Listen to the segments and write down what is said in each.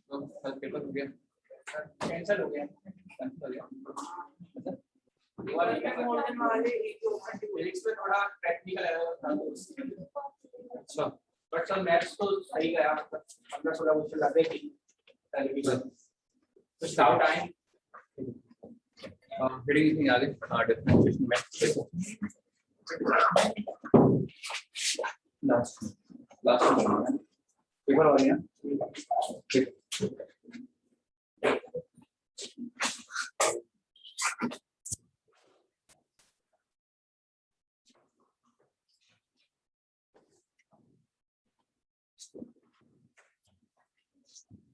तो पेपर हो गया, कैंसिल हो गया, कैंसिल हो गया। अच्छा, बट सर मैथ्स तो सही गया, 15-16 क्वेश्चन लगे थे, कुछ डाउट आए? हेडिंग आगे डिफरेंशिएशन मैथ्स लास्ट पेपर और है।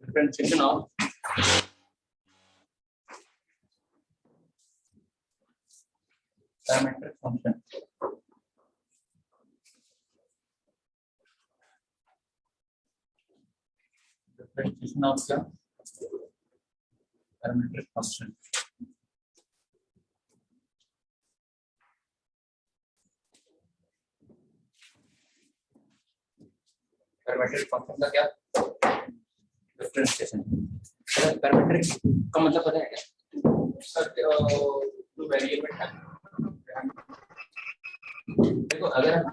Differentiation of parametric function. Differentiation of क्या? Parametric function. Parametric function का क्या? Differentiation. Parametric का मतलब पता है क्या? सर दो वेरिएबल है। देखो अगर हम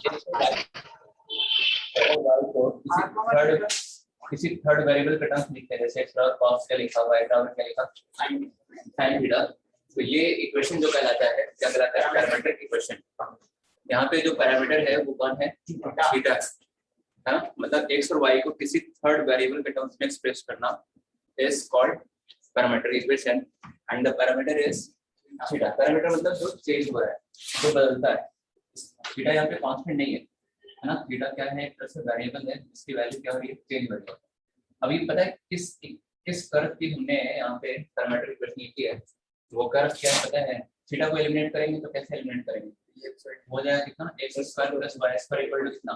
किसी थर्ड वेरिएबल के टर्म्स लिखते हैं, जैसे cos क्या लिखा हुआ है, क्या लिखा sin थीटा, तो ये इक्वेशन जो कहलाता है क्या कहलाता है? Parametric equation. यहाँ पे जो पैरामीटर है वो कौन है? थीटा है ना। मतलब x और y को किसी थर्ड वेरिएबल के टर्म्स में एक्सप्रेस करना is called parametric equation and the parameter is theta. Parameter मतलब जो चेंज हो रहा है, जो बदलता है। थीटा यहाँ पे कांस्टेंट नहीं है ना, थीटा क्या है? एक तरह से वेरिएबल है जिसकी वैल्यू क्या हो रही है? चेंज हो रही है। अभी पता है किस कर्व की हमने यहाँ पे पैरामीट्रिक इक्वेशन लिखी है? वो कर्व क्या है पता है? थीटा को एलिमिनेट करेंगे तो कैसे एलिमिनेट करेंगे? हो जाएगा कितना? x² + y² इक्वल टू कितना?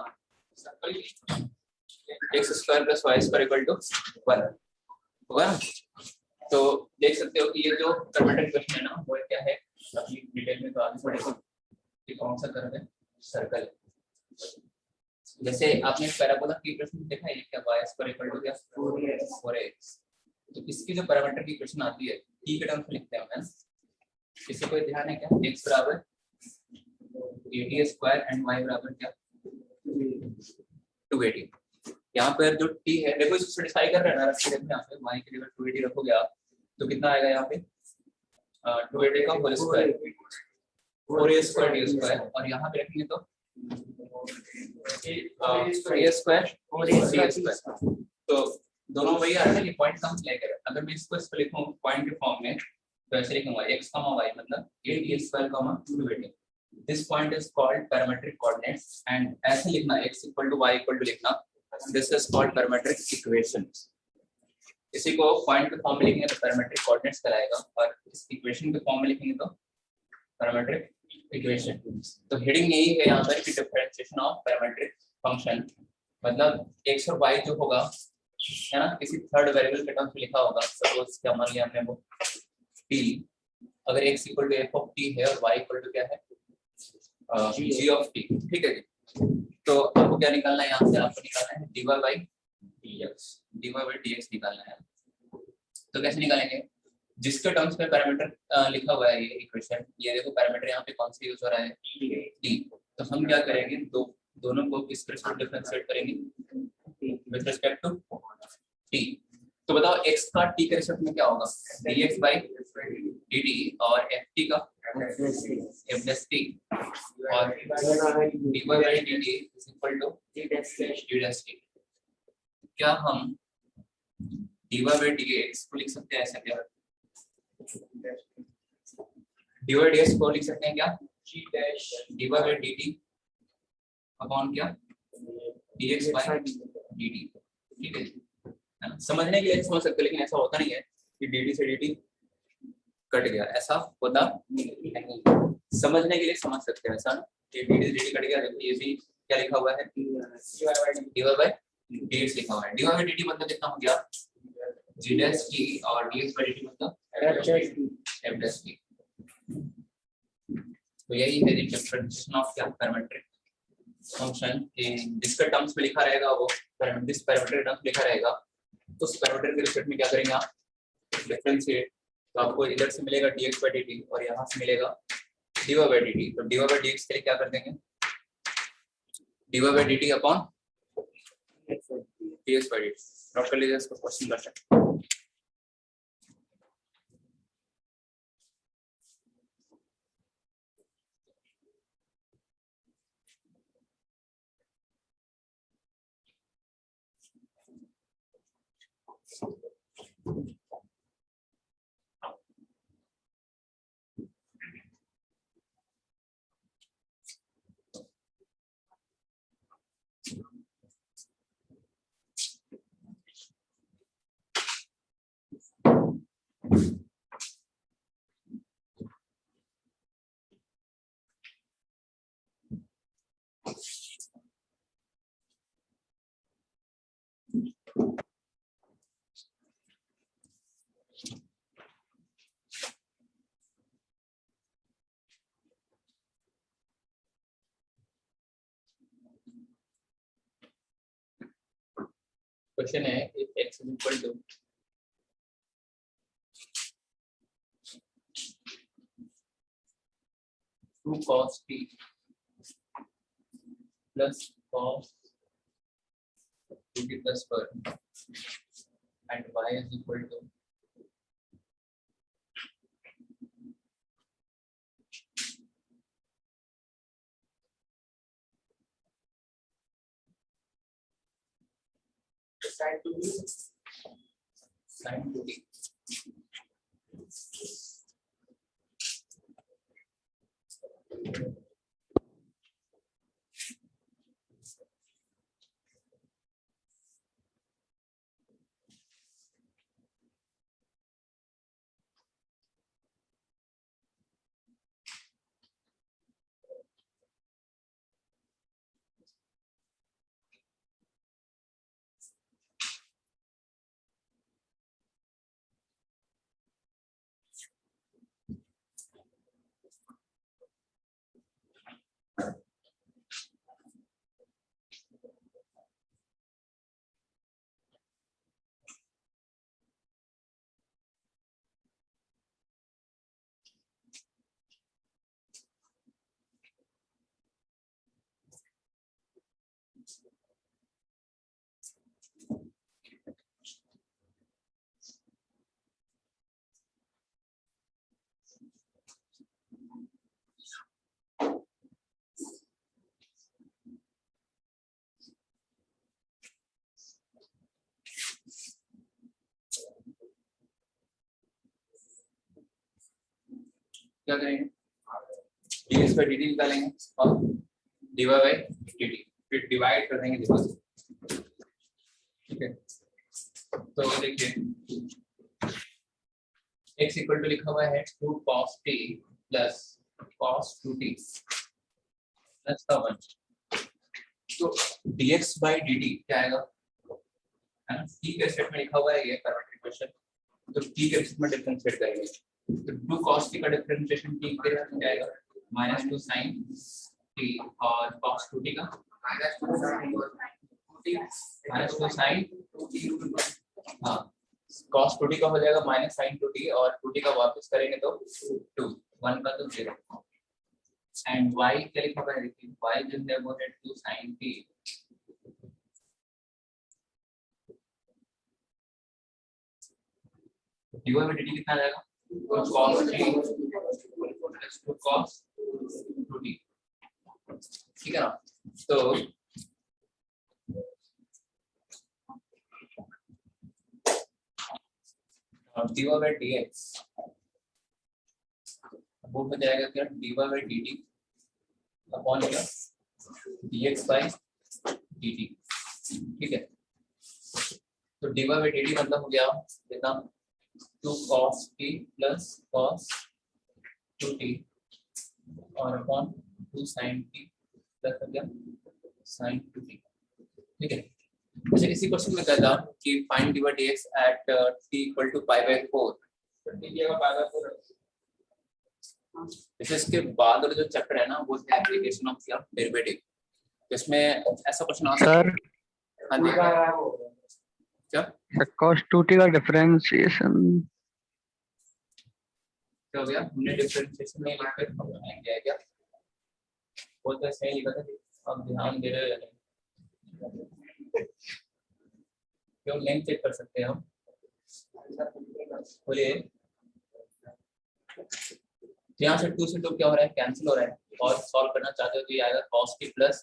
x² + y² इक्वल टू 1 होगा। तो देख सकते हो कि ये जो पैरामीट्रिक इक्वेशन है ना, वो क्या है? अभी डिटेल में तो आगे पढ़ेंगे कि कौन सा कर्व है? सर्कल। जैसे आपने पैराबोला की इक्वेशन देखा है, क्या y² इक्वल टू क्या? 4x। तो इसकी जो पैरामीटर की इक्वेशन आती है t के टर्म्स में लिखते हैं हम। इससे कोई ध्यान है क्या? x बराबर 80² एंड y बराबर क्या? 280। यहाँ पर जो t है, देखो इसको सेटिस्फाई कर रहा है ना, रख के देखो यहाँ पे y के लिए 280 रखोगे आप तो कितना आएगा यहाँ पे? 280 का होल स्क्वायर 4a² d², और यहाँ पे रखेंगे तो a²। तो दोनों वही आ रहा है, ये पॉइंट कम लेकर। अगर मैं इसको इस पे लिखूं पॉइंट के फॉर्म में तो ऐसे लिखूंगा x, y मतलब 8a² 280। This point is called parametric coordinates and ऐसे लिखना x = y = लिखना, this is called parametric equation. इसी को पॉइंट के फॉर्म में लिखेंगे तो पैरामीट्रिक कोऑर्डिनेट्स कहलाएगा, और इस इक्वेशन के फॉर्म में लिखेंगे तो पैरामीट्रिक इक्वेशन। तो हेडिंग यही है यहाँ पर कि डिफरेंशिएशन ऑफ पैरामीट्रिक फंक्शन, मतलब x और y जो होगा है ना, किसी थर्ड वेरिएबल के टर्म्स में लिखा होगा। सपोज क्या मान लिया हमने वो t, अगर x = f(t) है और y = क्या है? g(t). ठीक है जी। तो आपको क्या निकालना है? यहाँ से आपको निकालना है dy/dx निकालना है। तो कैसे निकालेंगे? जिसके टर्म्स में पैरामीटर लिखा हुआ है ये इक्वेशन, ये देखो पैरामीटर यहाँ पे कौन सा यूज हो रहा है? t। तो हम क्या करेंगे? दोनों को किस तरह से डिफरेंशिएट करेंगे? With respect to t। तो बताओ x का t के रिस्पेक्ट में क्या होगा? dx/dt, और ft का f+t, और dy/dt = d'(t). क्या हम dy/dx को लिख सकते हैं ऐसे? क्या dy/dx को लिख सकते हैं क्या? dy/dt अपॉन क्या? dx/dt। ठीक है, समझने के लिए समझ सकते, लेकिन ऐसा होता नहीं है कि dt से dt कट गया, ऐसा होता नहीं। समझने के लिए समझ सकते हैं ऐसा कि dt से dt कट गया। देखो ये भी क्या लिखा हुआ है? dy/dx लिखा हुआ है। dy/dt मतलब कितना हो गया? g'(t) और dx/dt मतलब f'(t). तो यही है डिफरेंशिएशन ऑफ क्या? Parametric function. जिसके टर्म्स में लिखा रहेगा वो दिस पैरामीट्रिक टर्म्स लिखा रहेगा उस पैरामीटर के रिस्पेक्ट में क्या करेंगे आप, डिफरेंशिएट, तो आपको इधर से मिलेगा dx by dt और यहाँ से मिलेगा dy by dt। तो dy by dx के लिए क्या कर देंगे, dy by dt upon dx by dt। Note कर लीजिए इसको, क्वेश्चन कर सकते हैं। क्वेश्चन है if x is equal to two cos t plus cos 2t plus 1 and y is equal to sin 2t। क्या करेंगे, dx by dt निकालेंगे और dy by dt, फिर डिवाइड कर देंगे दिशा से। ठीक है, तो देखिए x इक्वल टू लिखा हुआ है 2 cos t plus cos 2t plus 1। तो dx by dt क्या आएगा, है ना, t के सेट में लिखा हुआ है ये पैरामीट्रिक क्वेश्चन, तो t के सेट में डिफरेंशिएट करेंगे। तो 2 cos t का डिफरेंशिएशन t के सेट में जाएगा -2 sin t और cos 2t का -2 sin 2t, हाँ cos 2t का हो जाएगा -sin 2t और 2t का वापस करेंगे तो 2, 1 का तो 0। एंड y क्या लिखा हुआ है, देखिए y जो है वो है 2 sin t dy by dt कितना आ जाएगा, तो cos t plus 2 cos 2t। ठीक है ना, तो dy by dx वो हो जाएगा क्या, dy by dt अपॉन क्या dx by dt। ठीक है, तो dy by dt मतलब हो गया कितना, 2 cos t plus cos 2t और अपॉन 2 sin t प्लस हो गया sin 2t। ठीक है, जैसे इसी क्वेश्चन में कहता कि find dy by dx at t equal to pi by 4, तो t की जगह पाई बाय 4 जैसे इसके बाद और जो चैप्टर है ना वो है एप्लीकेशन ऑफ डेरिवेटिव, इसमें ऐसा क्वेश्चन आ सकता है। हाँ जी, क्या cos 2t का डिफरेंशिएशन क्या हो गया, हमने डिफरेंशिएशन नहीं लिखा है, हम लिखेंगे है क्या, वो तो सही लिखा था, अब ध्यान दे रहे हैं, क्यों लेंथ चेक कर सकते हैं हम, बोलिए। यहाँ से 2 से 2 क्या हो रहा है, कैंसिल हो रहा है, और सॉल्व करना चाहते हो तो ये आएगा cos t plus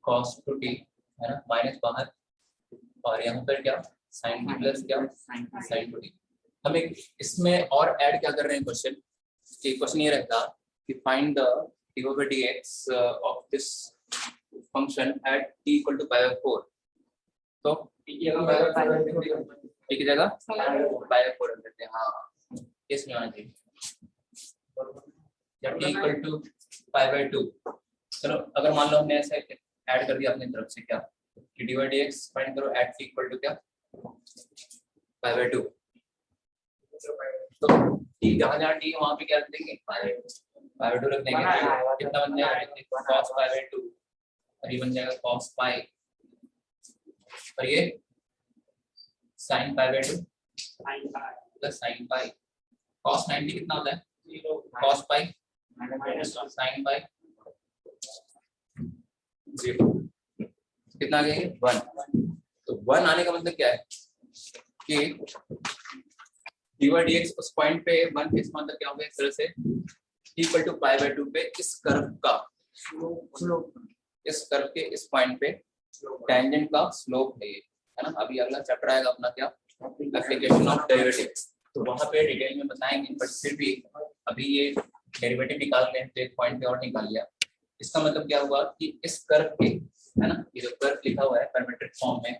cos 2t, है ना, माइनस बाहर, और यहाँ पर क्या sin t प्लस क्या sin 2t। हम एक इसमें और ऐड क्या कर रहे हैं क्वेश्चन, कि क्वेश्चन ये रहता कि find the dx of this function at t equal to pi 4, तो t की जगह पाई 4 रख देते हैं, हाँ इसमें आना चाहिए, या t equal to pi by 2। चलो अगर मान लो हमने ऐसे ऐड कर दिया अपनी तरफ से, क्या कि dy dx फाइंड करो एट t इक्वल टू क्या पाई बाय 2, तो t जहाँ जहाँ t वहाँ पे क्या रख देंगे पाई बाय 2 रख देंगे, कितना बन जाएगा cos पाई बाय 2, और ये बन जाएगा cos पाई, और ये sin pi by 2 plus sin pi, cos 90 कितना होता है cos पाई sin पाई 0, कितना आ गया 1, तो 1 आने का मतलब क्या है कि dy dx उस पॉइंट पे 1 के मतलब क्या होगा, इस तरह से t equal to pi by 2 पे इस कर्व का इस कर्व के इस पॉइंट पे टेंजेंट का स्लोप है ये, है ना। अभी अगला चैप्टर आएगा अपना क्या एप्लीकेशन ऑफ डेरिवेटिव, तो वहां पे डिटेल में बताएंगे, बट फिर भी अभी ये डेरिवेटिव निकालने हैं तो एक पॉइंट पे और निकाल लिया। इसका मतलब क्या हुआ कि इस कर्व के, है ना, ये जो कर्व लिखा हुआ है पैरामीट्रिक फॉर्म में,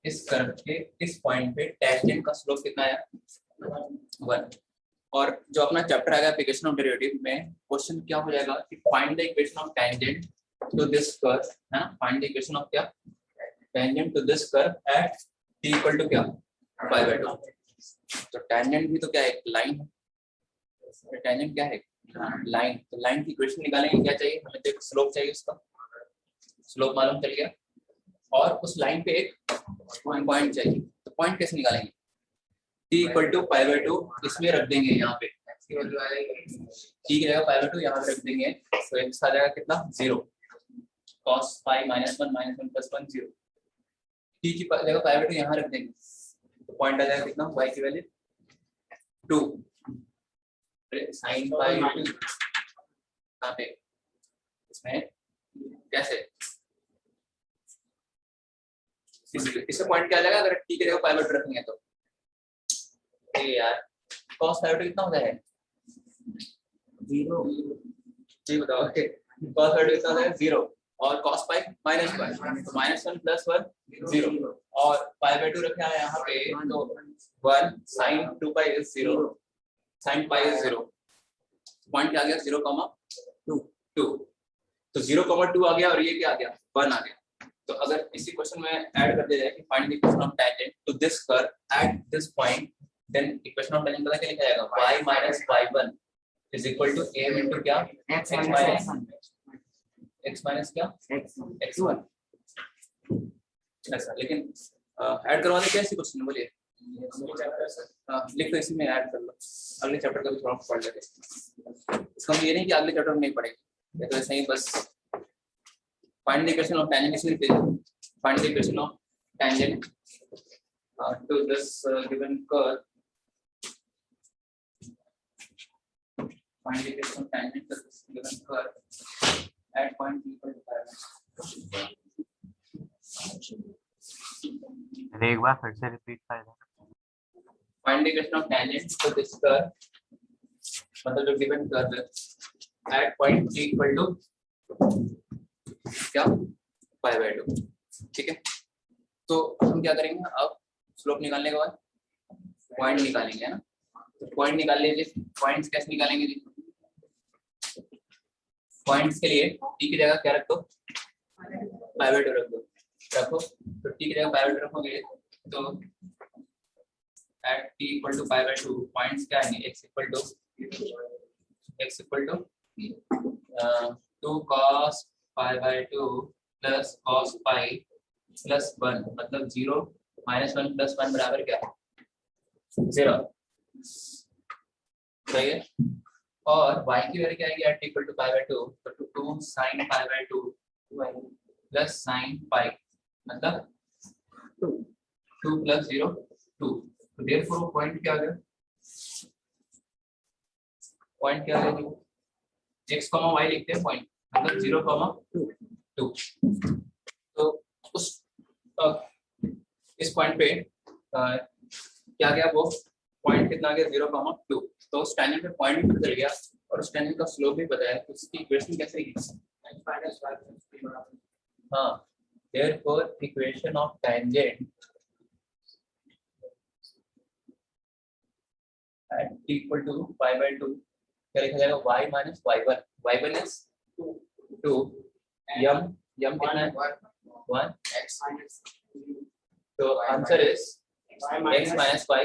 इस कर्व के इस पॉइंट पे टेंजेंट का स्लोप कितना आया 1, और जो अपना चैप्टर आएगा एप्लीकेशन ऑफ डेरिवेटिव में क्वेश्चन क्या हो जाएगा कि find the equation of tangent to this curve, है ना, फाइंड द इक्वेशन ऑफ क्या tangent to this curve at t equal to क्या पाई बाय 2, तो टेंजेंट भी तो क्या है एक लाइन है, तो टेंजेंट क्या है लाइन, तो लाइन की इक्वेशन निकालेंगे, क्या चाहिए हमें, तो स्लोप चाहिए, उसका स्लोप मालूम चल गया, और उस लाइन पे एक पॉइंट चाहिए, तो पॉइंट कैसे निकालेंगे, t equal to pi by 2 इसमें रख देंगे, यहाँ पे t की जगह पाई बाय 2 यहाँ पे रख देंगे, तो x आ जाएगा कितना 0, cos पाई -1 -1 + 1 0, t की जगह पाई बाय 2 यहाँ रख देंगे, तो पॉइंट आ जाएगा कितना y की वैल्यू 2, sin पाई 2 यहाँ पे इसमें कैसे इससे पॉइंट क्या आ जाएगा अगर t की जगह पाई बाय 2 रखेंगे, तो ये यार cos पाई बाय 2 कितना होता है 0, जी बताओ, cos पाई 2 कितना होता है 0, और cos पाई -1, तो -1 + 1 0, और पाई बाय 2 रखा है यहाँ पे, तो 1 sin 2 pi is 0, sin pi is 0, point क्या आ गया 0, 2, तो 0, 2 आ गया, और ये क्या आ गया 1 आ गया, तो अगर इसी क्वेश्चन में ऐड कर दिया जाए कि find the equation of tangent to this curve at this point, then equation of tangent पता क्या लिखा जाएगा y minus y1 is equal to m into क्या x माइनस क्या x1, ऐसा। लेकिन ऐड करवाने क्या इसी क्वेश्चन में, बोलिए लिख तो इसी में ऐड कर लो, अगले चैप्टर का भी थोड़ा पढ़ लेते हैं, इसका मतलब ये नहीं कि अगले चैप्टर में नहीं पढ़ेंगे, ये तो ऐसे ही बस find the equation of tangent इसलिए लिखते हैं, find the equation of tangent to this given curve, find the equation of tangent to this given curve at point p equal to 5. एक बार फिर से रिपीट कर देना, find the equation of tangent to this curve, मतलब जो given curve है at point p equal to क्या pi by 2, ठीक है। तो हम क्या करेंगे, अब स्लोप निकालने के बाद पॉइंट निकालेंगे, है ना, तो पॉइंट निकाल लीजिए, पॉइंट्स कैसे निकालेंगे जी, पॉइंट्स के लिए t की जगह क्या रख दो पाई बाय 2 रखो, तो t की जगह पाई बाय 2 रखोगे, तो at t equal to pi by 2 points क्या आएंगे x equal to 2 cos pi by 2 plus cos pi plus 1, मतलब 0 -1 + 1 बराबर क्या 0, सही है। और y की वैल्यू क्या आएगी एट इक्वल टू π/2, तो 2 sin π/2 प्लस sin π मतलब 2 + 0 2, तो देयरफॉर वो पॉइंट क्या आ गया, पॉइंट क्या आ गया, x, y लिखते हैं पॉइंट मतलब 0, 2, तो उस इस पॉइंट पे क्या गया, वो पॉइंट कितना गया 0, 2, तो उस टेंजेंट पे पॉइंट भी पता चल गया और उस टेंजेंट का स्लोप भी पता है, तो उसकी इक्वेशन कैसे लिखी, हाँ, therefore equation of tangent at equal to π/2 क्या लिखा जाएगा, y - y1, y1 इज 2, यम कितना है 1, तो आंसर इज x - y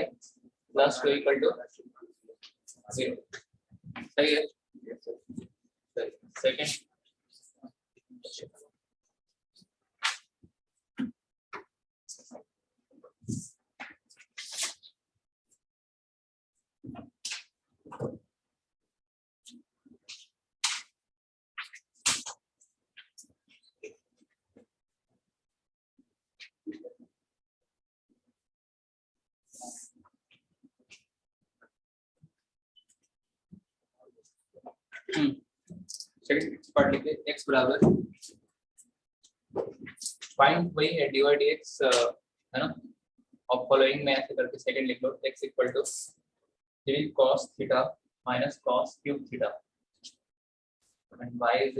+ 2 = 0, सही है। सेकंड सेकंड पार्ट लिखिए, x बराबर फाइंड वही है dy dx है ना, और फॉलोइंग में ऐसे करके सेकंड लिख लो, x = 3 cos theta minus cos cube theta and y =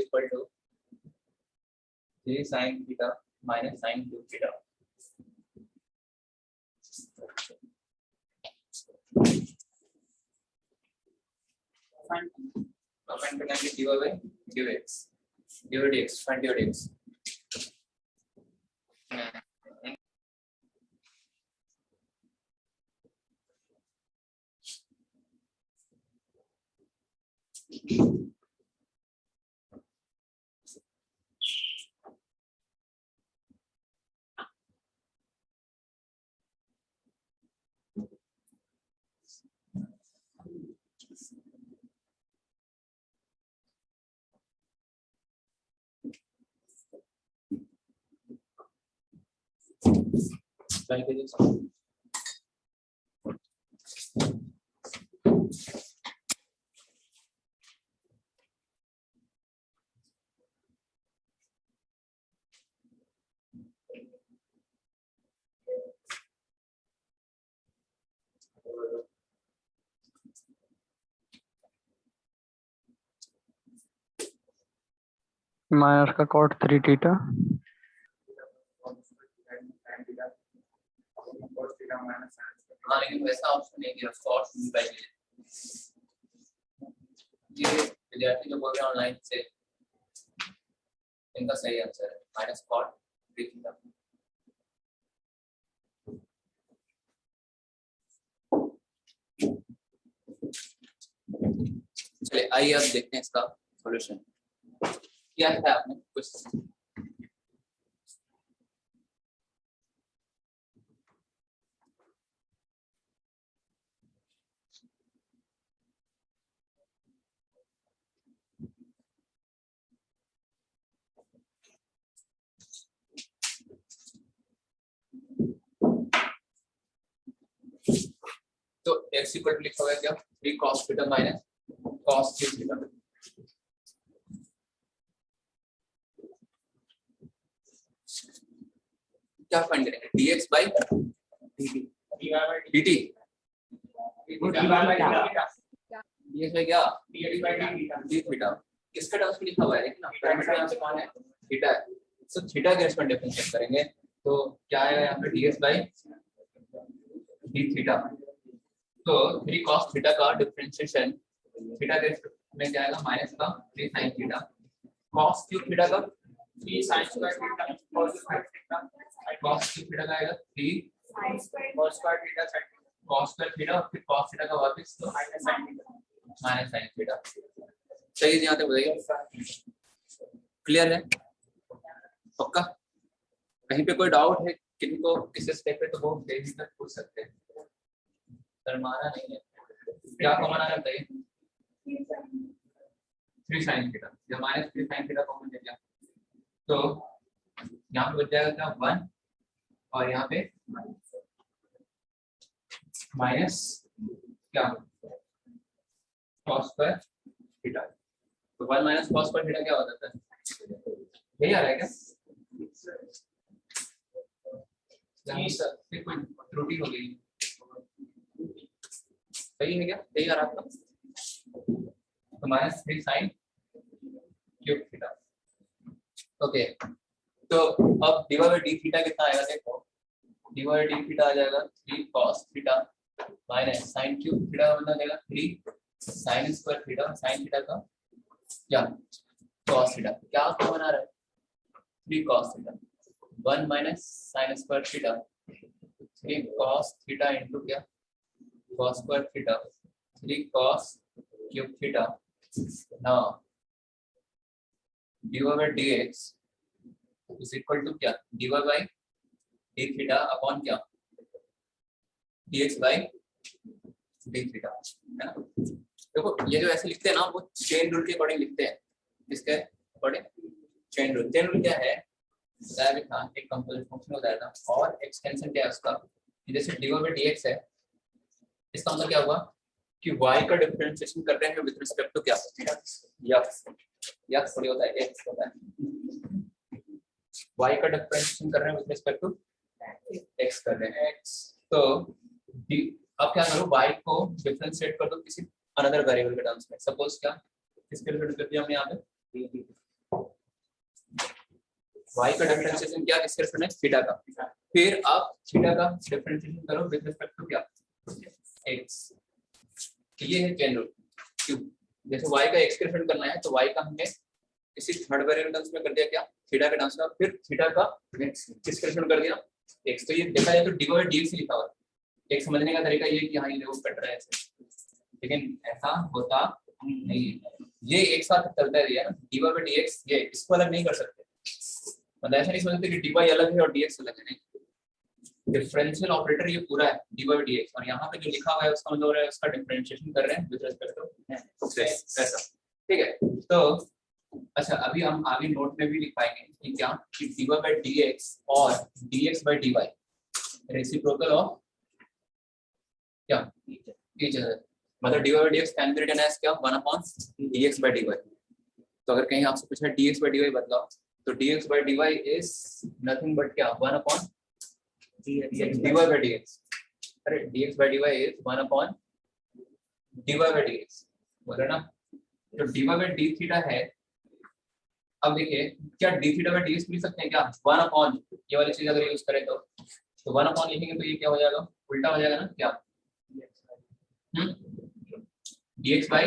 3 sin theta minus sin cube theta. Find करना है dy dx, find dy dx। Try करिए, माइनस का cot 3 थीटा हाँ लेकिन वैसा ऑप्शन नहीं दिया, शॉर्ट बाय ये विद्यार्थी जो बोल रहे हैं ऑनलाइन से, इनका सही आंसर है -cot 3 थीटा। चलिए आइए अब देखते हैं इसका सॉल्यूशन क्या है। आपने कुछ तो x = लिखा हुआ है क्या 3 cos theta minus cos cube theta. क्या फाइंड करेंगे dx by dt, dx by क्या d थीटा, किसका टर्म्स में लिखा हुआ है लेकिन पैरामीटर यहाँ पे कौन है थीटा है, तो थीटा के रेस्पेक्ट डिफरेंशिएट करेंगे तो क्या आएगा यहाँ पे dx by d थीटा, तो 3 cos थीटा का डिफरेंशिएशन थीटा के रेस्पेक्ट में क्या आएगा माइनस का 3 sin theta, cos cube theta का 3 sin square theta cos cube theta का आएगा 3 cos square theta cos square theta और फिर cos थीटा का वापस तो माइनस sin थीटा। सही है, यहाँ तक बताइए क्लियर है, पक्का कहीं पे कोई डाउट है किनको किस स्टेप पे तो वो बेसिक तक पूछ सकते हैं, शर्माना नहीं है। क्या कॉमन आना चाहिए? 3 sin थीटा, जब -3 sin थीटा कॉमन ले लिया तो यहाँ पे बच जाएगा क्या 1 और यहाँ पे माइनस क्या cos स्क्वायर थीटा। तो 1 माइनस cos स्क्वायर थीटा क्या हो जाता है? यही आ रहा है क्या? यहाँ से कोई त्रुटि हो गई, सही है क्या? यही आ रहा है आपका? तो -3 sin क्यूब थीटा। ओके, तो अब dy बाई डी थीटा कितना आएगा देखो, dy बाई डी थीटा आ जाएगा 3 cos theta minus sin cube theta का मतलब देगा 3 sin square theta, sin theta का क्या cos थीटा, क्या कॉमन आ रहा है 3 cos theta, 1 minus sin square theta 3 cos theta into क्या cos square theta 3 cos cube theta. Now dy by dx is equal to क्या dy by d theta upon क्या dx by d theta, है ना। देखो ये जो ऐसे लिखते हैं ना वो चेन रूल के अकॉर्डिंग लिखते हैं, किसके according? Chain rule. Chain rule क्या है, बताया भी था, एक कंपोजिट फंक्शन होता था और एक्सटेंशन क्या है उसका, जैसे dy बाई dx है, इसका मतलब क्या हुआ कि y का डिफरेंशिएशन कर रहे हैं विद रिस्पेक्ट टू क्या या थोड़ी होता है x होता है, y का डिफरेंशिएशन कर रहे हैं विद रिस्पेक्ट टू x कर रहे हैं x। तो अब क्या करो, y को डिफरेंशिएट कर दो किसी अनदर वेरिएबल के टर्म्स में, सपोज क्या किसके रिलेटेड कर दिया हमने यहाँ पे y का डिफरेंशिएशन क्या किसके रिलेटेड है थीटा का, फिर आप थीटा का डिफरेंशिएशन करो विद रिस्पेक्ट टू क्या x। ये है चेन रूल। क्यों? जैसे y का x के रिलेटेड करना है तो y का हमने किसी थर्ड वेरिएबल टर्म्स में कर दिया क्या थीटा के टर्म्स में, फिर थीटा का किसके रिलेटेड कर दिया x। तो ये देखा जाए तो dy बाई dx लिखा हुआ है, एक समझने का तरीका ये कि हाँ ये देखो कट रहा है ऐसे, लेकिन ऐसा होता नहीं है, ये एक साथ चलता है ना dy बाई dx, ये इसको अलग नहीं कर सकते, मतलब ऐसा नहीं समझते कि dy अलग है और dx अलग है, नहीं। डिफरेंशियल ऑपरेटर ये पूरा है dy बाई dx, और यहाँ पे जो लिखा हुआ है उसका मतलब है उसका डिफरेंशिएशन कर रहे हैं विद रिस्पेक्ट टू ऐसा, ठीक है। तो अच्छा अभी हम आगे नोट में भी लिख पाएंगे कि क्या कि dy बाई dx और dx by dy reciprocal of क्या ईच अदर, मतलब dy by dx can be written as क्या 1 अपॉन dx बाई dy। तो अगर कहीं आपसे पूछा dx बाई dy बदलाओ तो dx by dy is nothing but क्या 1 अपॉन dy बाई dx। अरे dx by dy is 1 upon dy by dx, बोला ना। जो dy बाई डी थीटा है, अब देखिए क्या डी थीटा बाई dx लिख सकते हैं क्या 1 अपॉन, ये वाली चीज अगर यूज करें तो 1 अपॉन लिखेंगे तो ये क्या हो जाएगा उल्टा हो जाएगा ना क्या dx बाई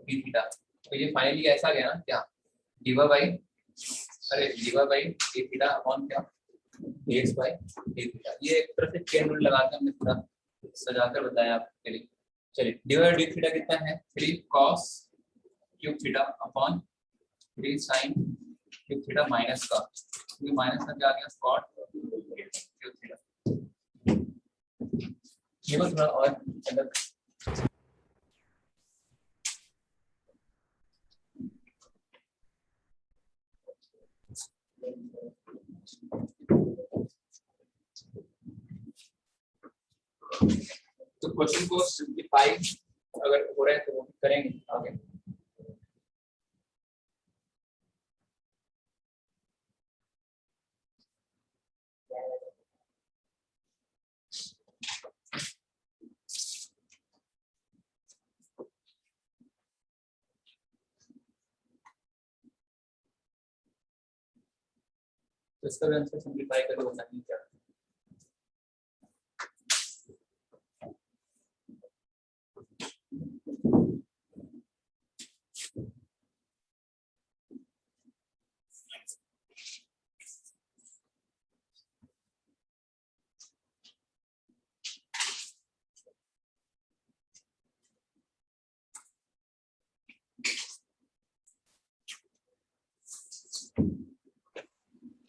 डी थीटा। तो ये फाइनली ऐसा गया ना क्या dy by d theta upon क्या dx बाई डी थीटा। ये एक तरह से चेन रूल लगा के हमने पूरा सजाकर बताया आपके लिए। चलिए dy बाई डी थीटा कितना है 3 cos cube theta upon 3 sin cube theta minus का, क्योंकि माइनस का क्या आ गया cot क्यूब थीटा। ये बस थोड़ा और अलग तो क्वेश्चन को सिंप्लीफाई अगर हो रहा है तो वो करेंगे आगे। तो इसका भी आंसर सिंप्लीफाई करके बताएंगे क्या।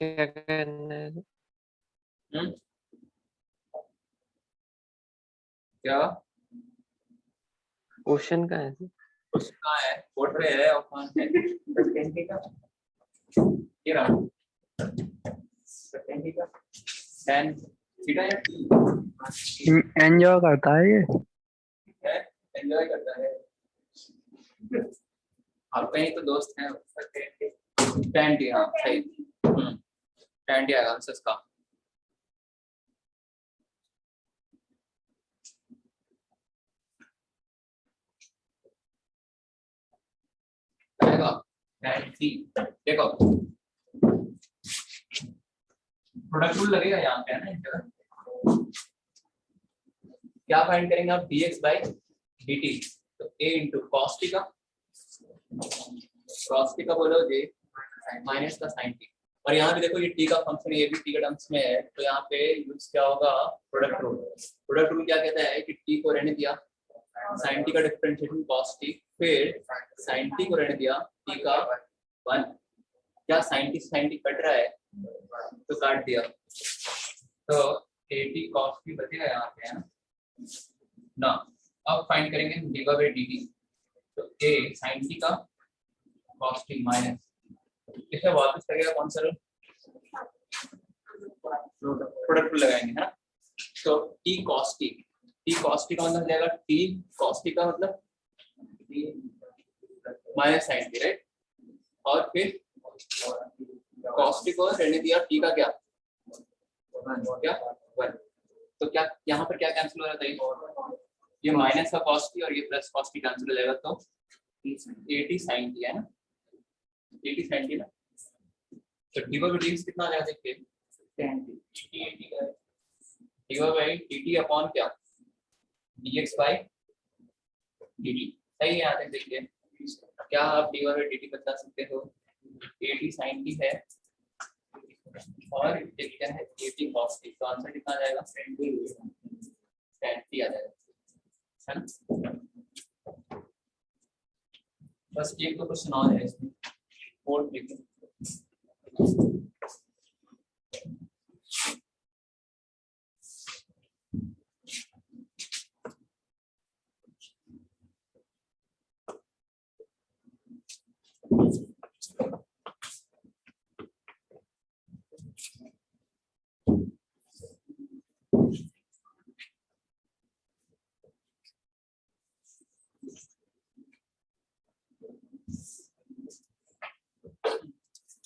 क्या करना है? क्या क्वेश्चन का है कहाँ है, बोर्ड पे है और कहाँ है? सेकेंड का ये रहा, सेकेंड का tan थीटा या t एंजॉय करता है ये है, एंजॉय करता है। आपका ही तो दोस्त है, tan t, हाँ सही, tan t आएगा आंसर इसका। आएगा tan t, देखो प्रोडक्ट रूल लगेगा यहाँ पे, है ना इस जगह। क्या फाइंड करेंगे आप, dx बाई dt, तो a इंटू कॉस टी का, कॉस टी का बोलो जे माइनस का साइन टी, और यहाँ भी देखो ये टी का फंक्शन है, ये भी टी के टर्म्स में है, तो यहाँ पे यूज क्या होगा, प्रोडक्ट रूल। प्रोडक्ट रूल क्या कहता है कि टी को रहने दिया साइन टी का डिफरेंशिएशन कॉस टी, फिर साइन टी को रहने दिया टी का 1, क्या साइन टी कट रहा है तो काट दिया, तो एटी कॉस टी बचेगा यहाँ पे, है ना। अब फाइंड करेंगे डी बाई डी टी, तो ए साइन टी का कॉस टी माइनस, इसे वापस लगेगा कौन सा रूल, प्रोडक्ट रूल लगाएंगे, है ना। तो T cos T, T cos T का मतलब जाएगा टी कॉस टी का मतलब माइनस साइन टी, राइट, और फिर कॉस टी को रहने दिया टी का क्या क्या 1, तो क्या यहाँ पर क्या कैंसिल हो रहा था, ये माइनस का कॉस टी और ये प्लस कॉस टी कैंसिल हो जाएगा, तो 80 sin t है ना, 80 sin t ना, तो डी बाई डी कितना आ जाएगा देखिए, tan t, dt 80 का है, डी बाई dt अपॉन क्या, dx बाई dt, सही है। यहाँ तक देखिए, क्या आप डी बाई dt बता सकते हो, 80 sin t है और एक क्या है 80 cos t, तो आंसर कितना आ जाएगा, tan t आ जाएगा, है ना। बस एक तो क्वेश्चन और है इसमें, फोर्थ लिखें,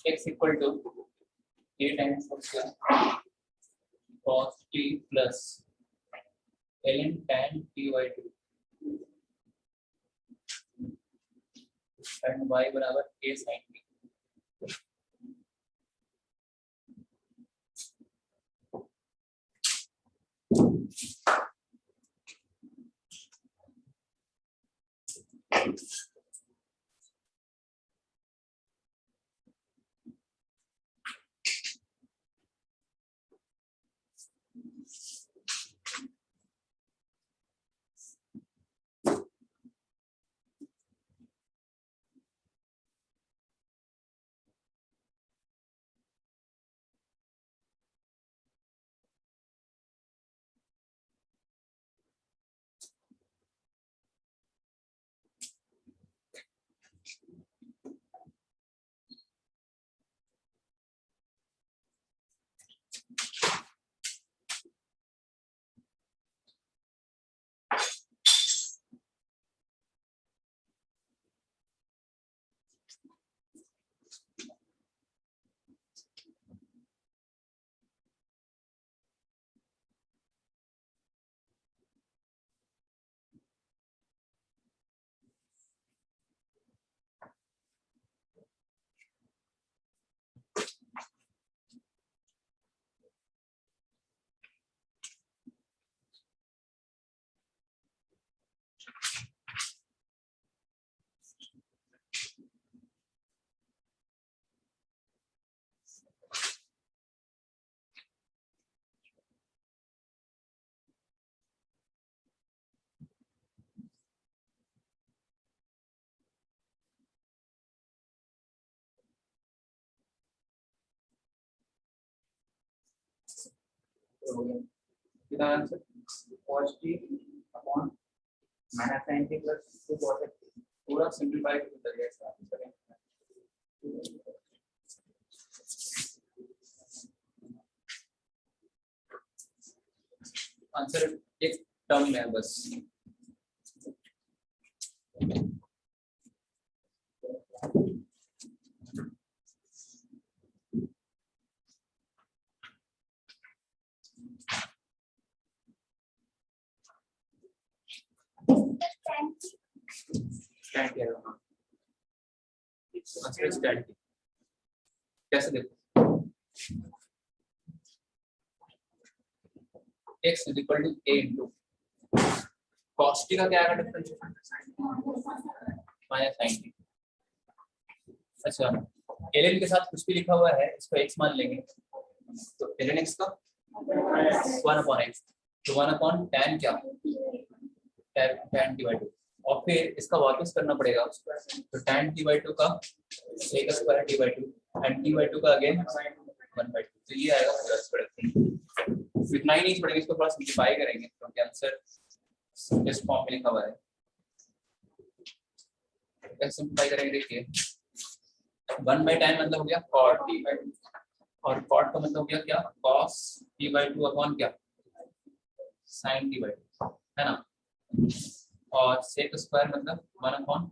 x equal to a times cos t plus ln tan t by 2 and y बराबर a sin t। तो हो गया कितना answer cos t upon minus sin t plus 2 cos t पूरा सिंपलीफाई कर दिया इसका आंसर आंसर एक टर्म है बस कैसे देखो x is equal to a into cos t का क्या आएगा डिफरेंशियल माइनस sin t। अच्छा ln के साथ कुछ भी लिखा हुआ है इसको x मान लेंगे तो ln x का 1 upon x तो 1 upon tan क्या tan t by 2 और फिर इसका वापस करना पड़ेगा तो tan t by 2 का sec square t by 2 and t by 2 का अगेन 1 by 2 तो ये आएगा प्लस प्रोडक्ट इतना ही नहीं पड़ेगा इसको थोड़ा सिंपलीफाई करेंगे क्योंकि आंसर इस फॉर्म में लिखा हुआ है कैसे सिंपलीफाई करेंगे देखिए 1 by tan मतलब हो गया cot t by 2 और cot का मतलब हो गया क्या cos t by 2 अपॉन क्या sin t by 2 है ना और sec स्क्वायर मतलब 1 अपॉन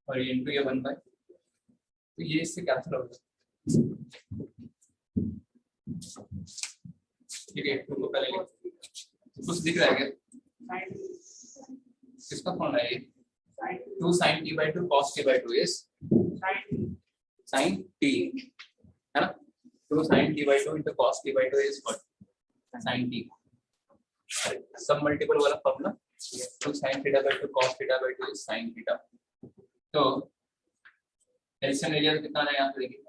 और ये इनटू ये 1 बाय तो ये इससे कैंसिल हो गया ठीक है तो पहले कुछ दिख रहा है क्या किसका फॉर्मूला है ये 2 sin t by 2 cos t by 2 is sin t है ना 2 sin t by 2 into cos t by 2 is what sin t सब मल्टीपल वाला formula 2 sin theta by 2 cos theta by 2 is sin theta तो LCM area कितना आएगा यहाँ पे देखिए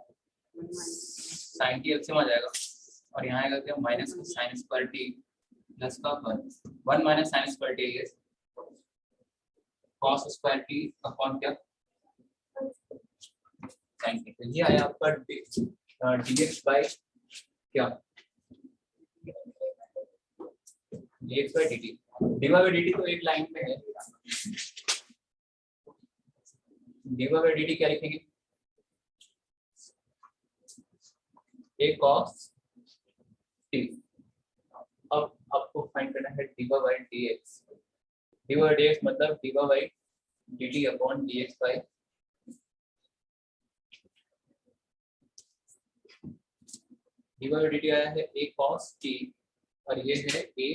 sin t एलसीएम आ जाएगा और यहाँ आएगा क्या माइनस का sin स्क्वायर t प्लस का 1 माइनस sin स्क्वायर t है cos स्क्वायर t अपॉन क्या sin t तो ये आया आपका dx बाय क्या dx by dt dy by dt तो एक लाइन में है dy by dt क्या लिखेंगे a cos t अब आपको फाइंड करना है dy by dx dy by dx मतलब dy by dt upon dx by dy by dt आया है a cos t और ये है a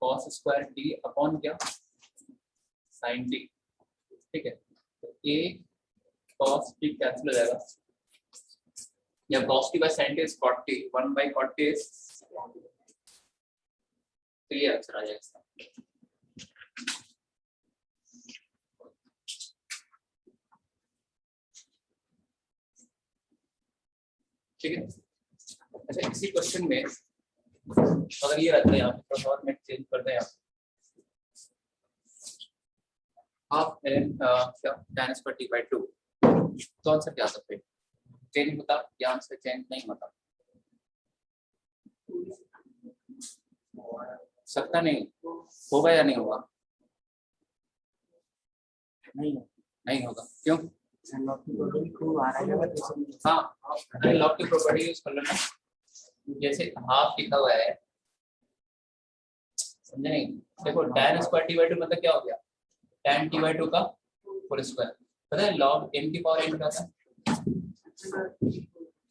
cos square t upon क्या sin t ठीक है तो a cos t कैंसिल हो जाएगा या cos t by sin t is cot t 1 by cot t is तो ये आंसर आ जाएगा इसका ठीक है अच्छा इसी क्वेश्चन में अगर ये रहता है यहाँ पे थोड़ा और मैं चेंज करते हैं आप क्या tan स्क्वायर t by 2 तो आंसर क्या आता है चेंज होता या आंसर चेंज नहीं होता सकता नहीं होगा या नहीं होगा नहीं होगा क्यों हाँ लॉग की प्रॉपर्टी यूज कर लेना जैसे हाफ लिखा हुआ है समझे नहीं देखो tan स्क्वायर t by 2 मतलब क्या हो गया tan t by 2 का होल स्क्वायर पता है log m की पावर n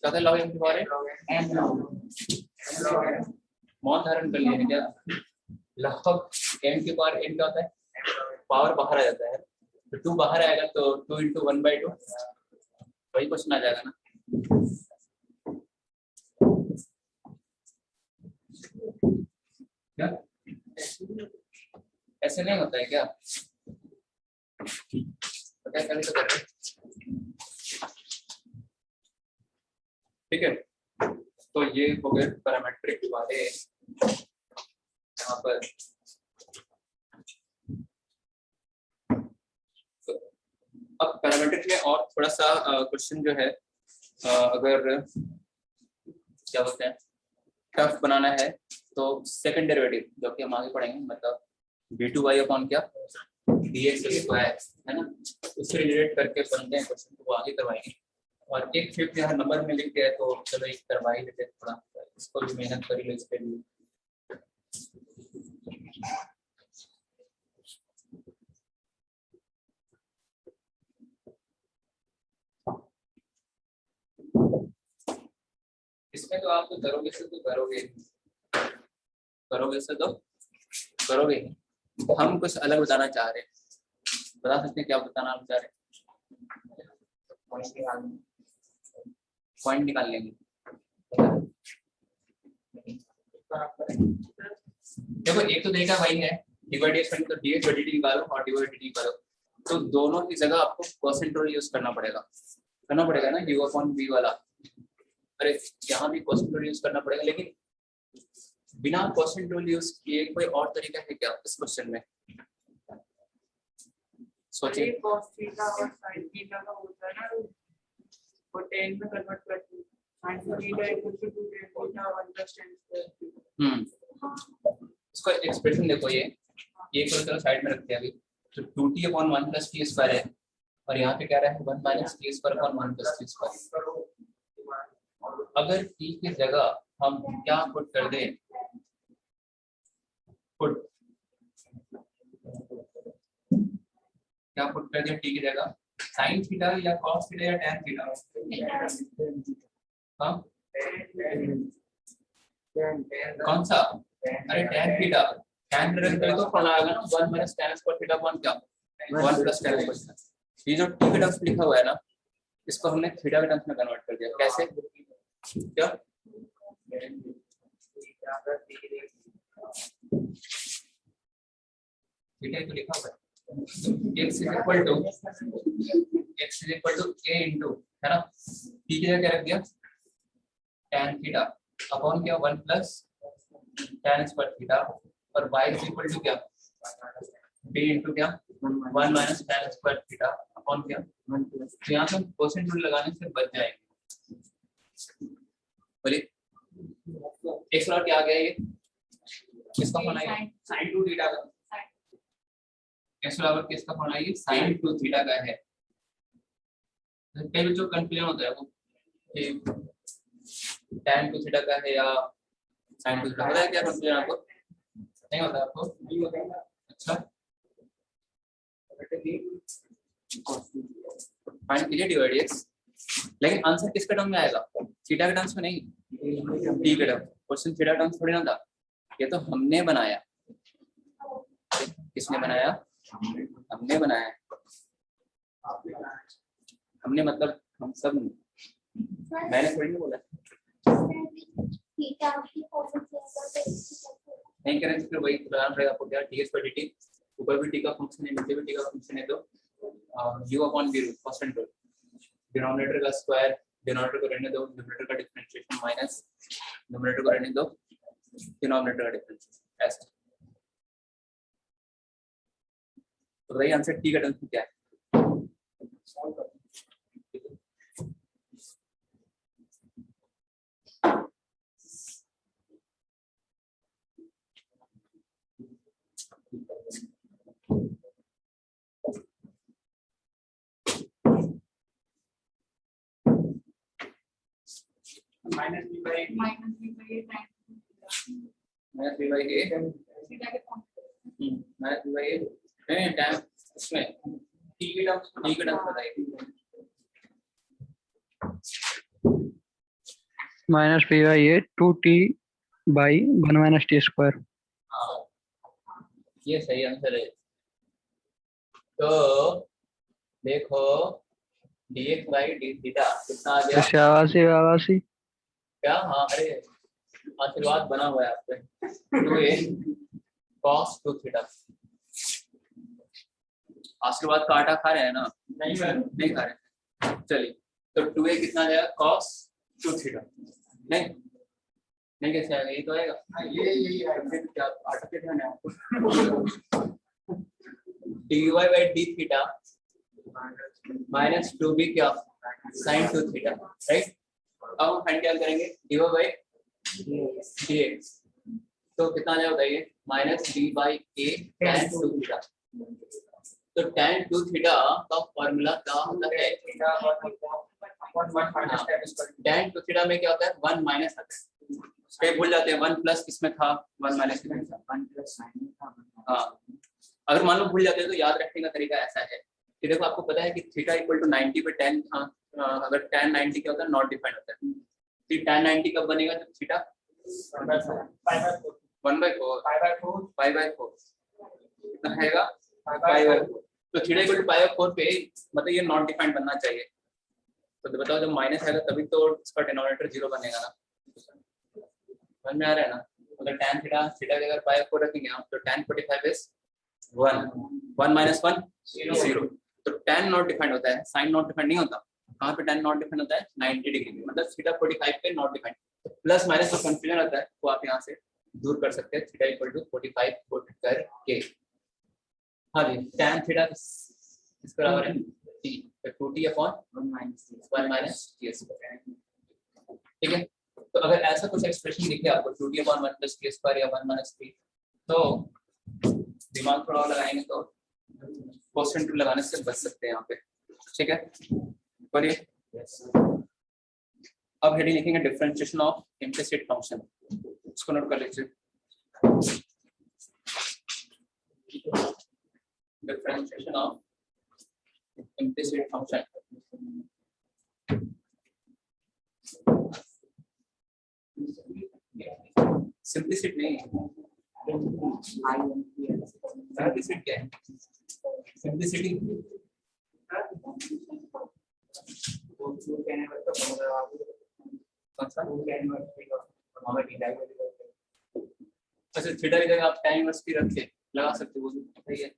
क्या था log m की पावर n मौन धारण कर लिया क्या log m की पावर n क्या होता है पावर बाहर आ जाता है तो 2 बाहर आएगा तो 2 into 1 by 2 वही क्वेश्चन आ जाएगा ना क्या ऐसे नहीं होता है क्या पता है तो करते ठीक है तो ये हो गए पैरामीट्रिक वाले यहाँ पर तो अब पैरामीट्रिक में और थोड़ा सा क्वेश्चन जो है अगर क्या बोलते हैं टफ बनाना है तो सेकंड डेरिवेटिव जो कि हम आगे पढ़ेंगे, मतलब b2y अपॉन क्या dx स्क्वायर है ना, उससे रिलेट करके बनते हैं क्वेश्चन, तो वो आगे करवाएंगे। और एक फिफ्थ यहाँ नंबर में लिख दिया है तो चलो एक करवा ही लेते हैं, थोड़ा इसको भी मेहनत कर लो इसके लिए। इसमें तो आप तो करोगे से तो करोगे से तो करोगे ही। तो हम कुछ अलग बताना चाह रहे हैं, बता सकते हैं क्या बताना चाह रहे हैं? पॉइंट निकाल लेंगे। देखो एक तो तरीका वही है डिवाइड तो dx by dt निकालो और dy by dt निकालो, तो दोनों की जगह आपको परसेंट रूल यूज करना पड़ेगा ना u अपॉन v वाला। अरे यहाँ भी परसेंट रूल यूज करना पड़ेगा, लेकिन बिना परसेंट रूल यूज किए कोई और तरीका है क्या इस क्वेश्चन में? सोचिए। cos थीटा और sin थीटा का होता है ना, वो tan में कन्वर्ट करते हैं। sin theta equal to 2 tan theta 1 plus tan square. इसका एक्सप्रेशन देखो, ये को चलो साइड में रखते हैं अभी। तो 2t upon 1 plus t square है और यहाँ पे क्या रहा है 1 minus t square upon 1 plus t square. अगर t की जगह हम क्या पुट कर दें, क्या पुट कर दें t की जगह, sin थीटा या cos थीटा या tan थीटा? हाँ कौन सा? अरे tan थीटा, tan थीटा तो फॉर्मूला आएगा ना 1 minus tan square theta upon क्या 1 प्लस tan स्क्वायर। ये जो t के टर्म्स लिखा हुआ है ना, इसको हमने थीटा के टर्म्स में कन्वर्ट कर दिया। कैसे? क्या थीटा तो लिखा हुआ है x is equal to a into, है ना, t की जगह क्या रख दिया tan थीटा अपॉन क्या 1 प्लस tan स्क्वायर थीटा, और y is equal to क्या b into क्या 1 minus tan square theta upon क्या 1 प्लस। तो यहाँ पे हम परसेंट रूल लगाने से बच जाएंगे। बोलिए एक सवाल क्या आ गया, ये किसका फोन आया? sin 2 थीटा का। एक्स बराबर किसका फॉर्मूला है? sin 2 थीटा का है। कई बच्चों को कंफ्यूजन होता है वो कि tan 2 थीटा का है या sin 2 थीटा। होता है क्या कंफ्यूजन आपको? नहीं होता आपको? अच्छा फाइंड कीजिए डिवाइड x, लेकिन आंसर किसके टर्म में आएगा? थीटा के टर्म्स में नहीं, t के टर्म। क्वेश्चन थीटा टर्म्स थोड़ी ना था, ये तो हमने बनाया। किसने बनाया? हमने बनाया। हमने मतलब हम सब, मैंने थोड़ी नहीं बोला। नहीं करें तो फिर वही लगाना पड़ेगा आपको क्या dx by dt, ऊपर भी t का फंक्शन है नीचे भी t का फंक्शन है, तो u upon v constant rule, denominator का स्क्वायर डिनोमिनेटर को रहने दो, न्यूमरेटर का डिफरेंशिएशन माइनस न्यूमरेटर को रहने दो, डिनोमिनेटर का डिफरेंशिएशन ऐसे। तो वही आंसर टी का टर्म्स में क्या है? Minus b by a minus b by a नहीं टाइम इसमें t के टर्म्स बताइए। Minus p by a 2t by 1 minus t square. ये सही आंसर है। तो देखो dx by d थीटा कितना आ गया? इससे आवासी क्या? हाँ अरे आशीर्वाद बना हुआ है आप पे। 2a cos 2 theta. आशीर्वाद का आटा खा रहे हैं ना? नहीं खा रहे। चलिए तो 2a कितना आ जाएगा? cos 2 theta. नहीं कैसे आएगा? ये तो आएगा। ये क्या आटा पे ध्यान है आपको? dy by d theta minus 2b क्या sin 2 थीटा, राइट। अब हम फाइंड क्या करेंगे? dy by dx। तो कितना आ जाएगा ये minus D by A tan 2 theta. तो tan 2 थीटा का फॉर्मूला क्या होता है? tan 2 थीटा में क्या होता है 1 माइनस आता है, कई भूल जाते हैं 1 प्लस किसमें था 1 माइनस किसमें था 1 प्लस हाँ, अगर मान लो भूल जाते हैं तो याद रखने का तरीका ऐसा है कि देखो आपको पता है कि थीटा इक्वल टू 90 पे tan अगर tan 90 क्या होता है नॉट डिफाइंड होता है, तो tan 90 कब बनेगा जब थीटा 1/4 कितना रहेगा 5/4। तो थीटा इक्वल टू 5/4 पे मतलब ये नॉट डिफाइंड बनना चाहिए। तो बताओ जब माइनस आएगा तभी तो इसका डिनोमिनेटर 0 बनेगा ना, समझ में आ रहा है ना? अगर tan थीटा की अगर 5/4 रखेंगे हम तो tan 45 इज 1 माइनस 1 0। तो tan नॉट डिफाइंड होता है, sin नॉट डिफाइंड नहीं होता। कहाँ पे tan नॉट डिफाइंड होता है 90 डिग्री में, मतलब थीटा 45 पे नॉट डिफाइंड। तो प्लस माइनस जो कंफ्यूजन होता है वो आप यहाँ से दूर कर सकते हैं, थीटा इक्वल टू 45 पुट करके। हाँ जी, tan थीटा इस बराबर है t, तो 2t upon 1 minus t square. ठीक है, तो अगर ऐसा कुछ एक्सप्रेशन दिखे आपको 2t upon 1 plus t square या 1 माइनस t, तो दिमाग थोड़ा और लगाएंगे तो क्वेश्चन टू लगाने से बच सकते हैं यहाँ पे। ठीक है, बोलिए। अब हेडिंग लिखेंगे डिफरेंशिएशन ऑफ इम्प्लिसिट फंक्शन, इसको नोट कर लीजिए। Differentiation of implicit function. Simplicit नहीं, सिंपलिसिट क्या है? सिंपलिसिटी अच्छा थीटा की जगह आप tan इनवर्स भी रख के लगा सकते हो, सही है।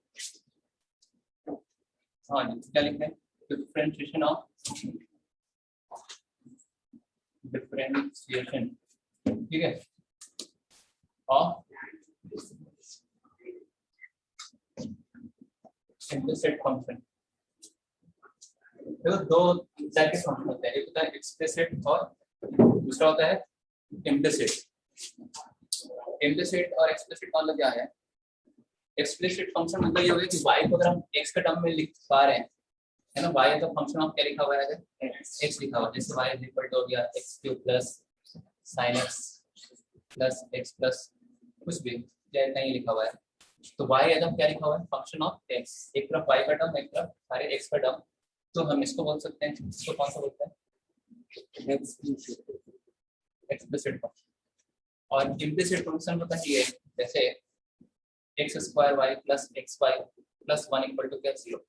हाँ जी, क्या लिखते हैं? डिफरेंशिएशन ऑफ डिफरेंशिएशन, ठीक है, ऑफ इम्प्लिसिट फंक्शन। देखो दो टाइप के फंक्शन होते हैं, एक होता है एक्सप्लिसिट और दूसरा होता है इम्प्लिसिट। इम्प्लिसिट और एक्सप्लिसिट का मतलब क्या है? एक्सप्लिसिट फंक्शन मतलब ये हो गया कि y को अगर हम x के टर्म में लिख पा रहे हैं, है ना, y का फंक्शन ऑफ क्या लिखा हुआ है? x लिखा हुआ है। जैसे y इज इक्वल टू हो गया x³ plus sin x plus x plus कुछ भी जैसा ही लिखा हुआ है। तो y एकदम क्या लिखा हुआ है? फंक्शन ऑफ x, एक तरफ y का टर्म एक तरफ सारे x का टर्म। तो हम इसको बोल सकते हैं, इसको कौन सा बोलते हैं? Explicit function. और इम्प्लिसिट फंक्शन होता है ये, जैसे x² y plus xy plus 1 equal to क्या 0,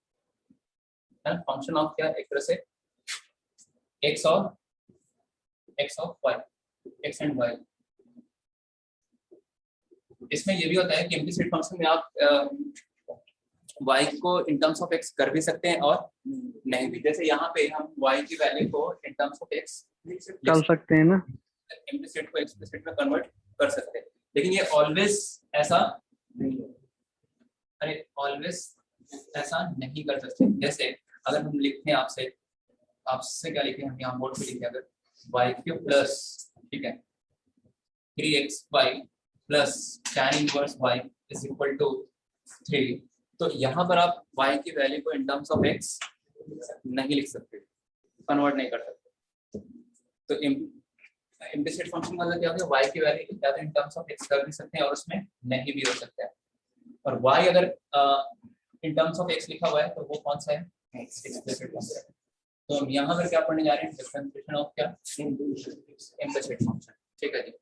है ना, फंक्शन ऑफ क्या एक तरह से x और y, x एंड y। इसमें ये भी होता है कि इम्प्लिसिट फंक्शन में आप y को इन टर्म्स ऑफ x कर भी सकते हैं और नहीं भी। जैसे यहाँ पे हम y की वैल्यू को इन टर्म्स ऑफ x कर सकते हैं ना, इम्प्लिसिट को एक्सप्लिसिट में कन्वर्ट कर सकते हैं, लेकिन ये ऑलवेज ऐसा नहीं है। अरे ऑलवेज ऐसा नहीं कर सकते। जैसे अगर हम लिखते हैं आपसे क्या लिखे, हम यहाँ बोर्ड पे लिखे अगर y³ प्लस, ठीक है, 3xy plus tan inverse y is equal to 3, तो यहाँ पर आप y की वैल्यू को इन टर्म्स ऑफ x नहीं लिख सकते, कन्वर्ट नहीं कर सकते। तो इम्प्लिसिट फंक्शन का मतलब क्या होता है? y की वैल्यू या तो इन टर्म्स ऑफ x कर भी सकते हैं और उसमें नहीं भी हो सकता है। और y अगर इन टर्म्स ऑफ x लिखा हुआ है तो वो कौन सा है? Explicit function. तो हम यहाँ पर क्या पढ़ने जा रहे हैं? डिफरेंशिएशन ऑफ क्या? Implicit function. ठीक है जी।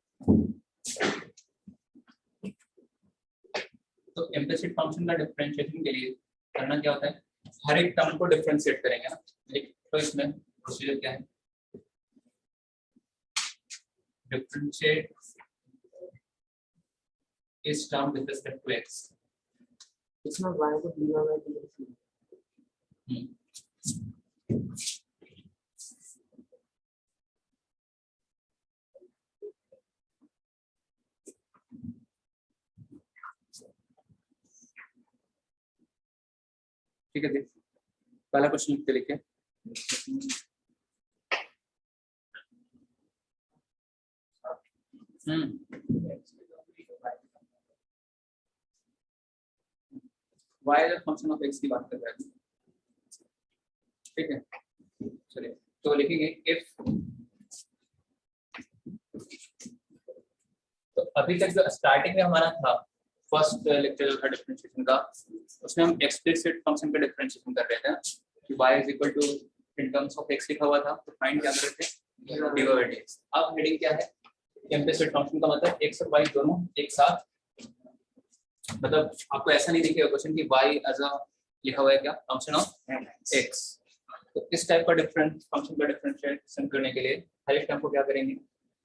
तो इम्प्लिसिट फंक्शन का डिफरेंशिएशन के लिए करना क्या होता है? हर एक टर्म को डिफरेंशिएट करेंगे ना, तो इसमें प्रोसीजर क्या है? डिफरेंशिएट इस term with respect to x। इसमें y को दिया हुआ है ठीक है जी, पहला क्वेश्चन लिखते लिखे। y as a function of x की बात कर रहे हैं, ठीक है। चलिए तो लिखेंगे इफ, तो अभी तक जो स्टार्टिंग में हमारा था फर्स्ट लेक्चर जो था डिफरेंशिएशन का, उसमें हम एक्सप्लिसिट फंक्शन का डिफरेंशिएशन कर रहे थे कि y is equal to in terms of x लिखा हुआ था, तो फाइंड क्या कर रहे थे, dy बाय dx। अब हेडिंग क्या है, इम्प्लिसिट फंक्शन का मतलब x और y दोनों एक साथ, मतलब आपको ऐसा नहीं दिखेगा क्वेश्चन कि y एज अ लिखा हुआ है क्या, फंक्शन ऑफ x। तो इस टाइप का डिफरेंट फंक्शन का डिफरेंशिएशन करने के लिए हर एक टर्म को क्या करेंगे,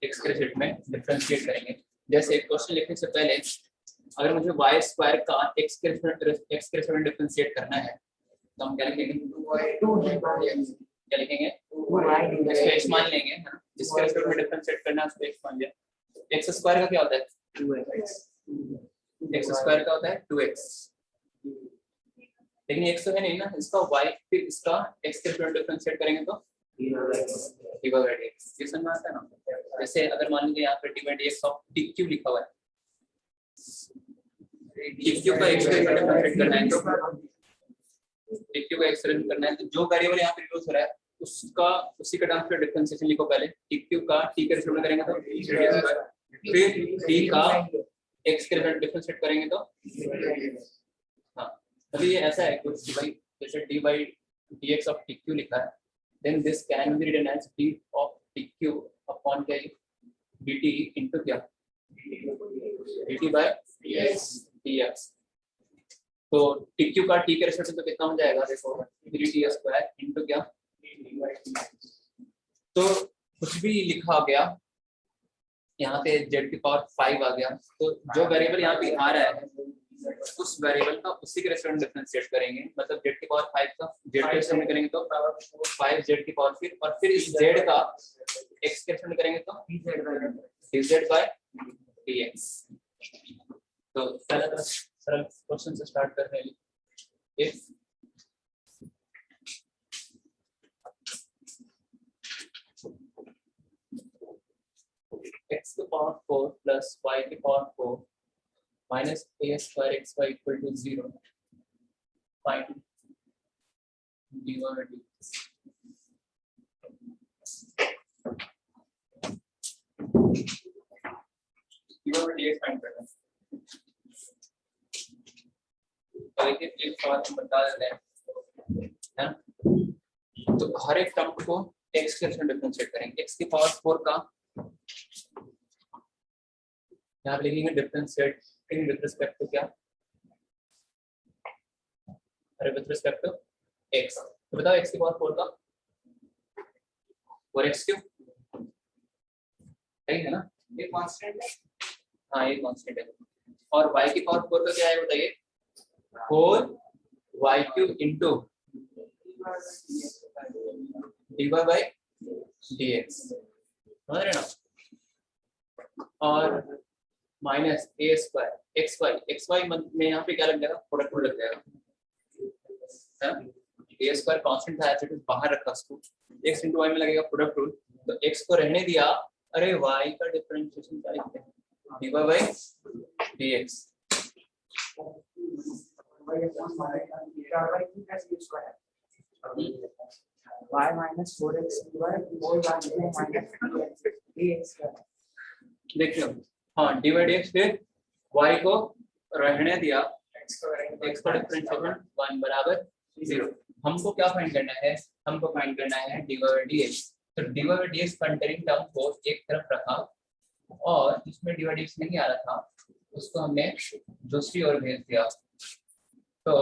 x के रिजल्ट में डिफरेंशिएट करेंगे। जैसे क्वेश्चन लिखने से पहले अगर मुझे y स्क्वायर का x के रिजल्ट में डिफरेंशिएट करना है तो हम क्या लिखेंगे, क्या लिखेंगे, इसको x मान लेंगे, है ना, जिसके रिजल्ट में डिफरेंशिएट करना है उसको x मान लिया। x स्क्वायर का क्या होता है, 2x, x स्क्वायर का होता है 2x, लेकिन x तो है नहीं ना, इसका y फिर इसका x के रिजल्ट डिफरेंशिएट करेंगे तो dy by dx, ये समझ में आता है ना। जैसे अगर मान लीजिए यहाँ पे dy by dx of dq लिखा हुआ है, dq का x के रिजल्ट डिफरेंशिएट करना है, तो dq का x रिजल्ट करना है, तो जो वेरिएबल यहाँ पे यूज हो रहा है उसका उसी का टर्म्स पे डिफरेंशिएशन लिखो पहले, dq का t के रिजल्ट में करेंगे तो फिर t का x के रिजल्ट डिफरेंशिएट करेंगे तो, हाँ अभी ये ऐसा है कि भाई जैसे dy by dx of dq लिखा है, then this can be written as d of dq upon क्या dt into क्या dt by dx। तो dq का t के रिजल्ट तो कितना हो जाएगा, देखो 3t स्क्वायर into क्या, तो कुछ भी लिखा गया यहाँ पे z की पावर 5 आ गया, तो जो वेरिएबल यहाँ पे आ रहा है उस वेरिएबल का उसी के रिजल्ट डिफरेंशिएट करेंगे, मतलब z की पावर 5 का z के रिजल्ट में करेंगे तो 5z की पावर फिर, और फिर इस z का x के रिजल्ट करेंगे तो dz by dx। तो पहला सरल क्वेश्चन से स्टार्ट कर रहे हैं, if x to the power 4 plus y to the power 4 minus a square xy equal to 0, find dy by dx। dy by dx find करना है, तो देखिए एक सवाल हम बता देते हैं, है ना, तो हर एक टर्म को x के साथ डिफरेंशिएट करेंगे, x की पावर 4 का यहाँ पे लिखेंगे डिफरेंशिएटिंग विद रिस्पेक्ट टू क्या, अरे विद रिस्पेक्ट टू x, तो बताओ x की पावर 4 का और x क्यूब है ना, ये कांस्टेंट है, हाँ ये कांस्टेंट है, और y की पावर 4 का क्या है बताइए, 4y cube into dy by dx, समझ रहे ना, और माइनस a स्क्वायर xy में यहाँ पे क्या लग जाएगा, प्रोडक्ट लग जाएगा, a स्क्वायर कांस्टेंट था ऐसे बाहर रखा उसको, x इंटू y में लगेगा प्रोडक्ट रूल, तो x को रहने दिया, अरे y का डिफरेंशिएशन क्या लिखते हैं, dy by dx। y minus 4x देखिए हाँ dy by dx, फिर y को रहने दिया, x का डिफरेंशिएशन 1 बराबर 0। हमको क्या फाइंड करना है, हमको फाइंड करना है dy by dx, तो dy by dx containing term को एक तरफ रखा और इसमें dy by dx नहीं आ रहा था उसको हमने दूसरी ओर भेज दिया, तो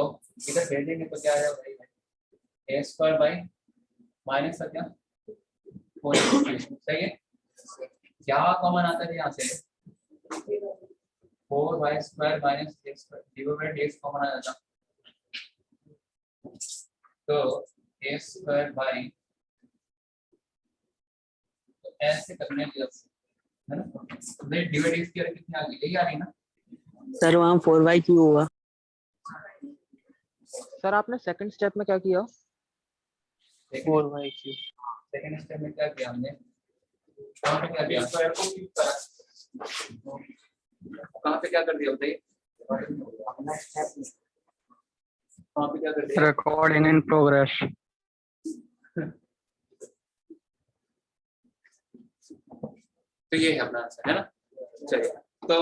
इधर भेज देंगे तो क्या आएगा भाई, a स्क्वायर बाई माइनस का क्या 4x, सही है, क्या कॉमन आता है यहाँ से 4y square minus a square, dy by dx common आ जाता, तो a स्क्वायर बाई, तो ऐसे करने के लिए है ना, तो dy by dx की वैल्यू कितनी आ गई, यही आ रही ना सर, वहाँ 4y क्यों होगा? सर आपने सेकंड स्टेप में क्या किया? 4y क्यों? सेकंड स्टेप में क्या किया हमने, वहां पे क्या किया, स्क्वायर को क्यूब करा, कहाँ पे क्या कर दिया बताइए, कहाँ पे क्या कर दिया? Recording in progress. तो ये है अपना आंसर, है ना। चलिए तो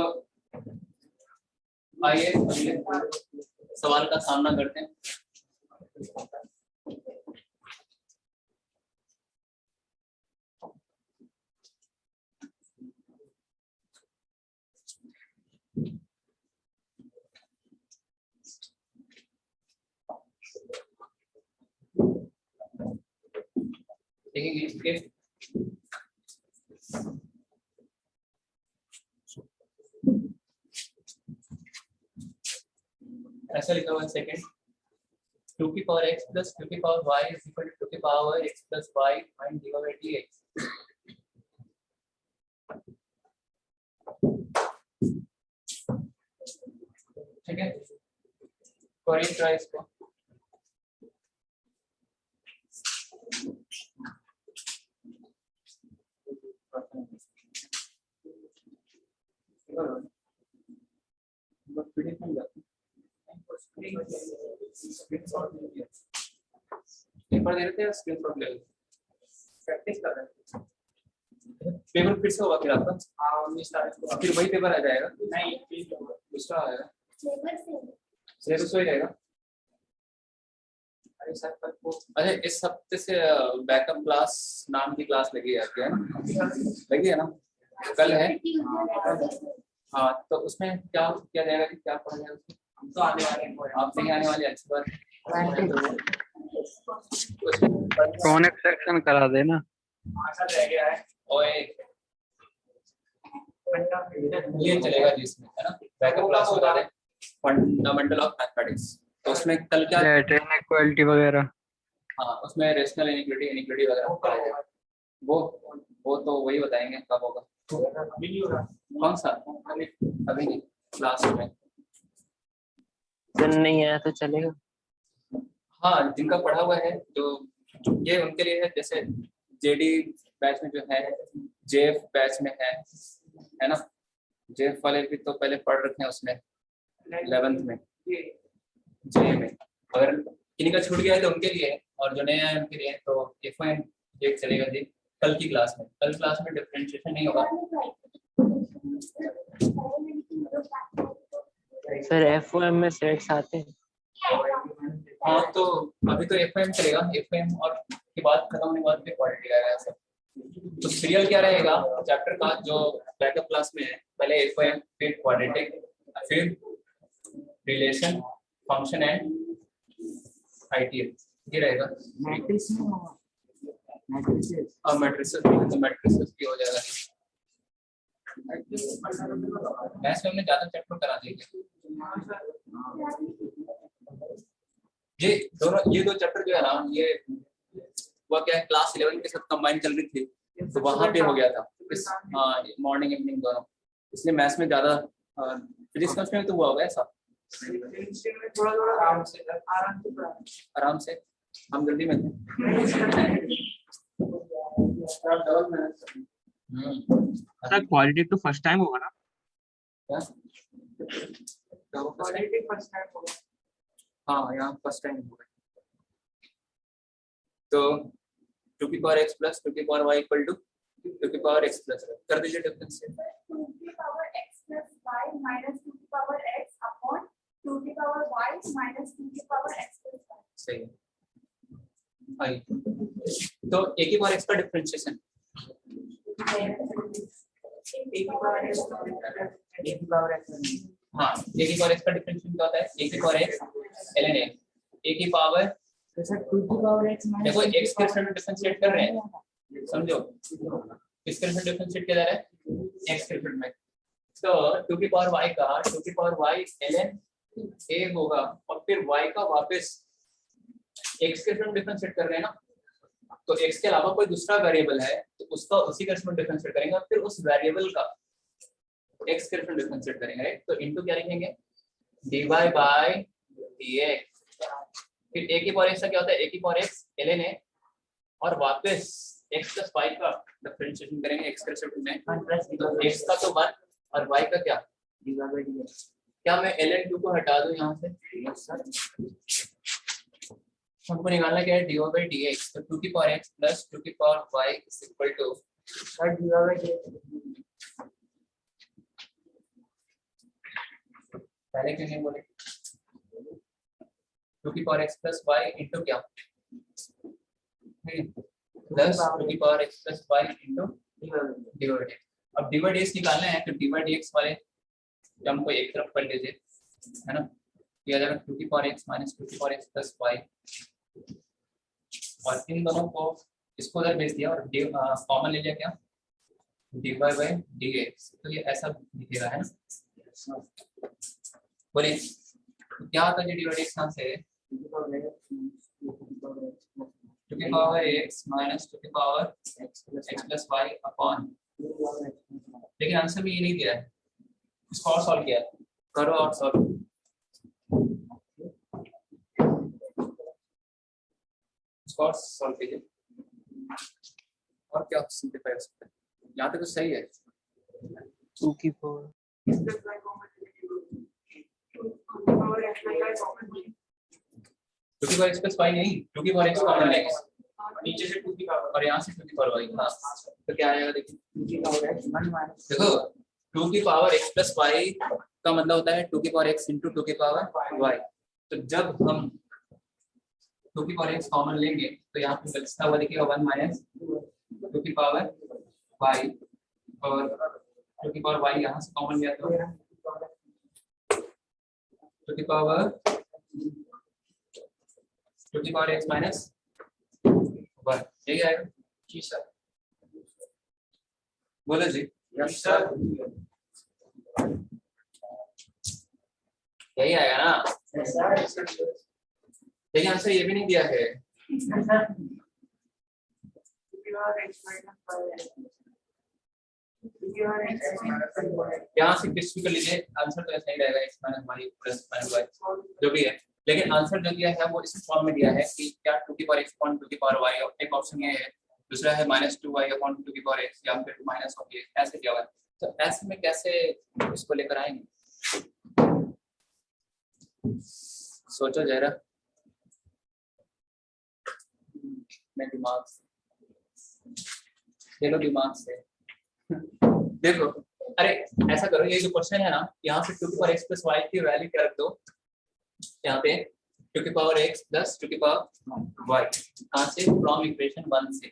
आइए अगले सवाल का सामना करते हैं। देखेंगे इसके ऐसा लिखा हुआ है सेकंड, 2 की पावर x प्लस 2 की power y is equal to 2 की power x plus y find dy by dx। ठीक है, करें ट्राई इसको। पेपर दे देते हैं, स्क्रीनशॉट ले लेते हैं, प्रैक्टिस कर रहे हैं। पेपर फिर से होगा फिर आपका, फिर वही पेपर आ जाएगा, नहीं दूसरा आएगा, सिलेबस वही रहेगा। अरे सर कल को, अरे इस हफ्ते से बैकअप क्लास नाम की क्लास लगी है आपके, है ना, लगी है ना, कल है। हाँ तो उसमें क्या किया जाएगा कि क्या पढ़ा जाएगा उसमें? हम तो आने वाले हैं, आप नहीं आने वाले, अच्छी बात। कॉनेक्ट सेक्शन करा देना। रह गया है ओए, ये चलेगा जी इसमें, है ना, बैकअप क्लास बता रहे फंडामेंटल ऑफ मैथमेटिक्स। तो उसमें कल क्या, इनइक्वालिटी वगैरह। हाँ उसमें रेशनल इनइक्वालिटी इनइक्वालिटी वगैरह पढ़ाया जाएगा। वो तो वही बताएंगे कब होगा, कौन सा, अभी नहीं, क्लास में। दिन नहीं आया तो चलेगा। हाँ जिनका पढ़ा हुआ है तो ये उनके लिए है, जैसे जेडी बैच में जो है, जेएफ बैच में है ना, जेएफ वाले भी तो पहले पढ़ रखे हैं उसमें 11th में, जे में। अगर किन्हीं का छूट गया है तो उनके लिए है, और जो नए आए उनके लिए है। तो एफओएम ये चलेगा जी कल की क्लास में। कल क्लास में डिफरेंशिएशन नहीं होगा। सर एफओएम में सेट्स आते हैं। हाँ तो अभी तो एफओएम चलेगा, एफओएम और के बाद खत्म होने के बाद फिर क्वाड्रेटिक आएगा सब। तो सीरियल क्या रहेगा चैप्टर का जो बैकअप क्लास में है, पहले एफओएम फिर क्वाड्रेटिक फिर रिलेशन फंक्शन एंड आईटीएल, ये रहेगा। और मैट्रिसेस भी हो जाएगा। मैथ्स में हमने ज्यादा चैप्टर करा दिए, ये दो चैप्टर जो है ना, ये वो क्या है, क्लास 11 के साथ कंबाइन चल रही थी, तो वहां पे हो गया था इस मॉर्निंग इवनिंग दोनों, इसलिए मैथ्स में ज्यादा, फिजिक्स में तो हुआ होगा ऐसा। थोड़ा आराम से हम जल्दी में थे। सर क्वालिटी तो फर्स्ट टाइम होगा ना? क्या? हाँ यहाँ फर्स्ट टाइम हुआ है। तो 2 की पावर x प्लस 2 की पावर y इक्वल टू 2 की पावर x प्लस, कर दीजिए डिफरेंस से। 2 की power x plus y minus 2 की पावर x अपॉन 2 की पावर y माइनस 2 की पावर x प्लस y। सही है। आई तो a की पावर x का डिफरेंशिएशन, हाँ a की पावर x का डिफरेंशिएशन क्या होता है, a की power x ln a, a की पावर, देखो x के रिस्पेक्ट में डिफरेंशिएट कर रहे हैं, समझो किसके रिस्पेक्ट डिफरेंशिएट किया जा रहा है, x के रिस्पेक्ट में। तो 2 की पावर y का 2 की पावर y ln a होगा, और फिर y का वापस x के रिस्पेक्ट में डिफरेंशिएट कर रहे हैं ना, तो x के अलावा कोई दूसरा वेरिएबल है तो उसका उसी के रिस्पेक्ट में डिफरेंशिएट करेंगे, और फिर उस वेरिएबल का x के रिस्पेक्ट में डिफरेंशिएट करेंगे, राइट। तो इनटू क्या लिखेंगे, dy बाय dx। फिर a की पावर x का क्या होता है, a की पावर x ln a, और वापस x प्लस y का डिफरेंशिएशन करेंगे x के रिस्पेक्ट में, तो x का तो 1 और y का क्या, क्या मैं ln 2 को हटा दूं यहाँ से? हमको निकालना क्या है, dy by dx, तो 2 की पावर x प्लस 2 की power y is equal to पहले क्यों नहीं बोले, 2 की power x plus y into क्या, प्लस 2 की power x plus y into dy by dx। अब dy by dx निकालना है तो dy by dx वाले टर्म को एक तरफ कर लीजिए, है ना, किया जाएगा 2 की पावर x माइनस 2 की पावर x प्लस y, और इन दोनों को इसको उधर भेज दिया और कॉमन ले लिया क्या, dy by dx, तो ये ऐसा दिखेगा, है ना। बोलिए क्या होता है dy by dx यहाँ से, 2 की पावर x माइनस 2 की power x plus y upon, लेकिन आंसर में ये नहीं दिया है, इसको और सॉल्व किया है, करो और सॉल्व, इसको और सॉल्व कीजिए, और क्या सिंपलीफाई हो सकता है, यहाँ तक तो सही है। 2 की पावर टू की पावर x प्लस y नहीं, 2 की पावर x कॉमन लेंगे, नीचे से 2 की पावर और यहाँ से 2 की पावर y, हाँ तो क्या आएगा देखिए, 2 की पावर x देखो 2 की पावर x प्लस y का मतलब होता है 2 की पावर x इंटू 2 की पावर y, तो जब हम 2 की पावर x कॉमन लेंगे तो यहाँ पे बचता हुआ देखिएगा 1 माइनस 2 की पावर y, और 2 की पावर y यहाँ से कॉमन लिया तो 2 की पावर x माइनस 1, यही आएगा। जी सर, बोलो जी। यस सर, यही आएगा ना, लेकिन आंसर ये भी नहीं दिया है, यहाँ से किस कर लीजिए, आंसर तो ऐसा ही रहेगा, x minus y plus minus y जो भी है, लेकिन आंसर जो दिया है वो इस फॉर्म में दिया है कि क्या 2 की पावर x अपॉन 2 की पावर y, और एक ऑप्शन ये है, दूसरा है माइनस 2y अपॉन 2 की पावर x, या फिर माइनस ऑफ ये, ऐसे दिया हुआ है, तो ऐसे में कैसे इसको लेकर आएंगे, सोचो जरा, मैं दिमाग से ले लो, दिमाग से देखो, अरे ऐसा करो, ये जो क्वेश्चन है ना, यहाँ से 2 की पावर x प्लस y की वैल्यू क्या रख दो, यहाँ पे 2 की पावर x प्लस 2 की पावर y, कहाँ से, फ्रॉम इक्वेशन 1 से,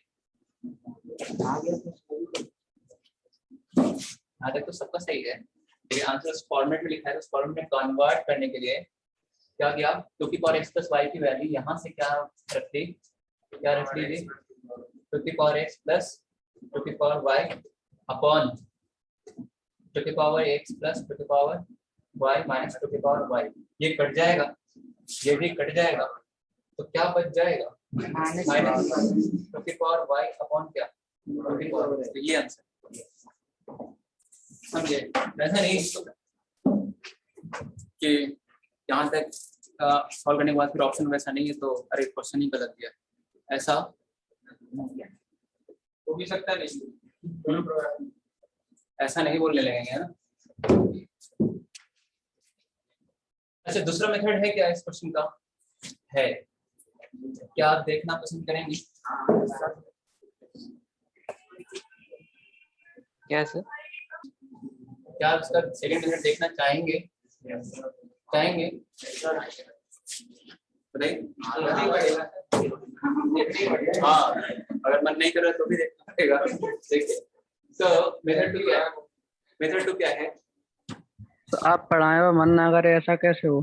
यहाँ तक तो सबका सही है, लेकिन आंसर उस फॉर्मेट में लिखा है, उस फॉर्मेट में कन्वर्ट करने के लिए क्या किया, 2 की पावर x प्लस y की वैल्यू यहाँ से क्या रख दी, क्या रख लीजिए 2 की पावर x प्लस 2 की पावर y अपॉन 2 की पावर x प्लस 2 की पावर y माइनस 2 की पावर y, ये कट जाएगा, ये भी कट जाएगा, तो क्या बच जाएगा, माइनस 2 की पावर y अपॉन क्या 2 की पावर, तो ये आंसर समझे, ऐसा नहीं कि यहाँ तक सॉल्व करने के बाद फिर ऑप्शन वैसा नहीं है तो अरे क्वेश्चन ही गलत दिया, ऐसा हो भी सकता नहीं, ऐसा नहीं बोलने लगेंगे ना। अच्छा, दूसरा मेथड है क्या इस क्वेश्चन का, है क्या आप देखना पसंद करेंगे, क्या सर, क्या आप इसका सेकंड मेथड देखना चाहेंगे, चाहेंगे हाँ, अगर मन नहीं कर रहा तो भी देखना पड़ेगा, देखिए तो मेथड 2 क्या है, मेथड 2 क्या है, तो आप पढ़ाए और मन ना करे ऐसा कैसे हो,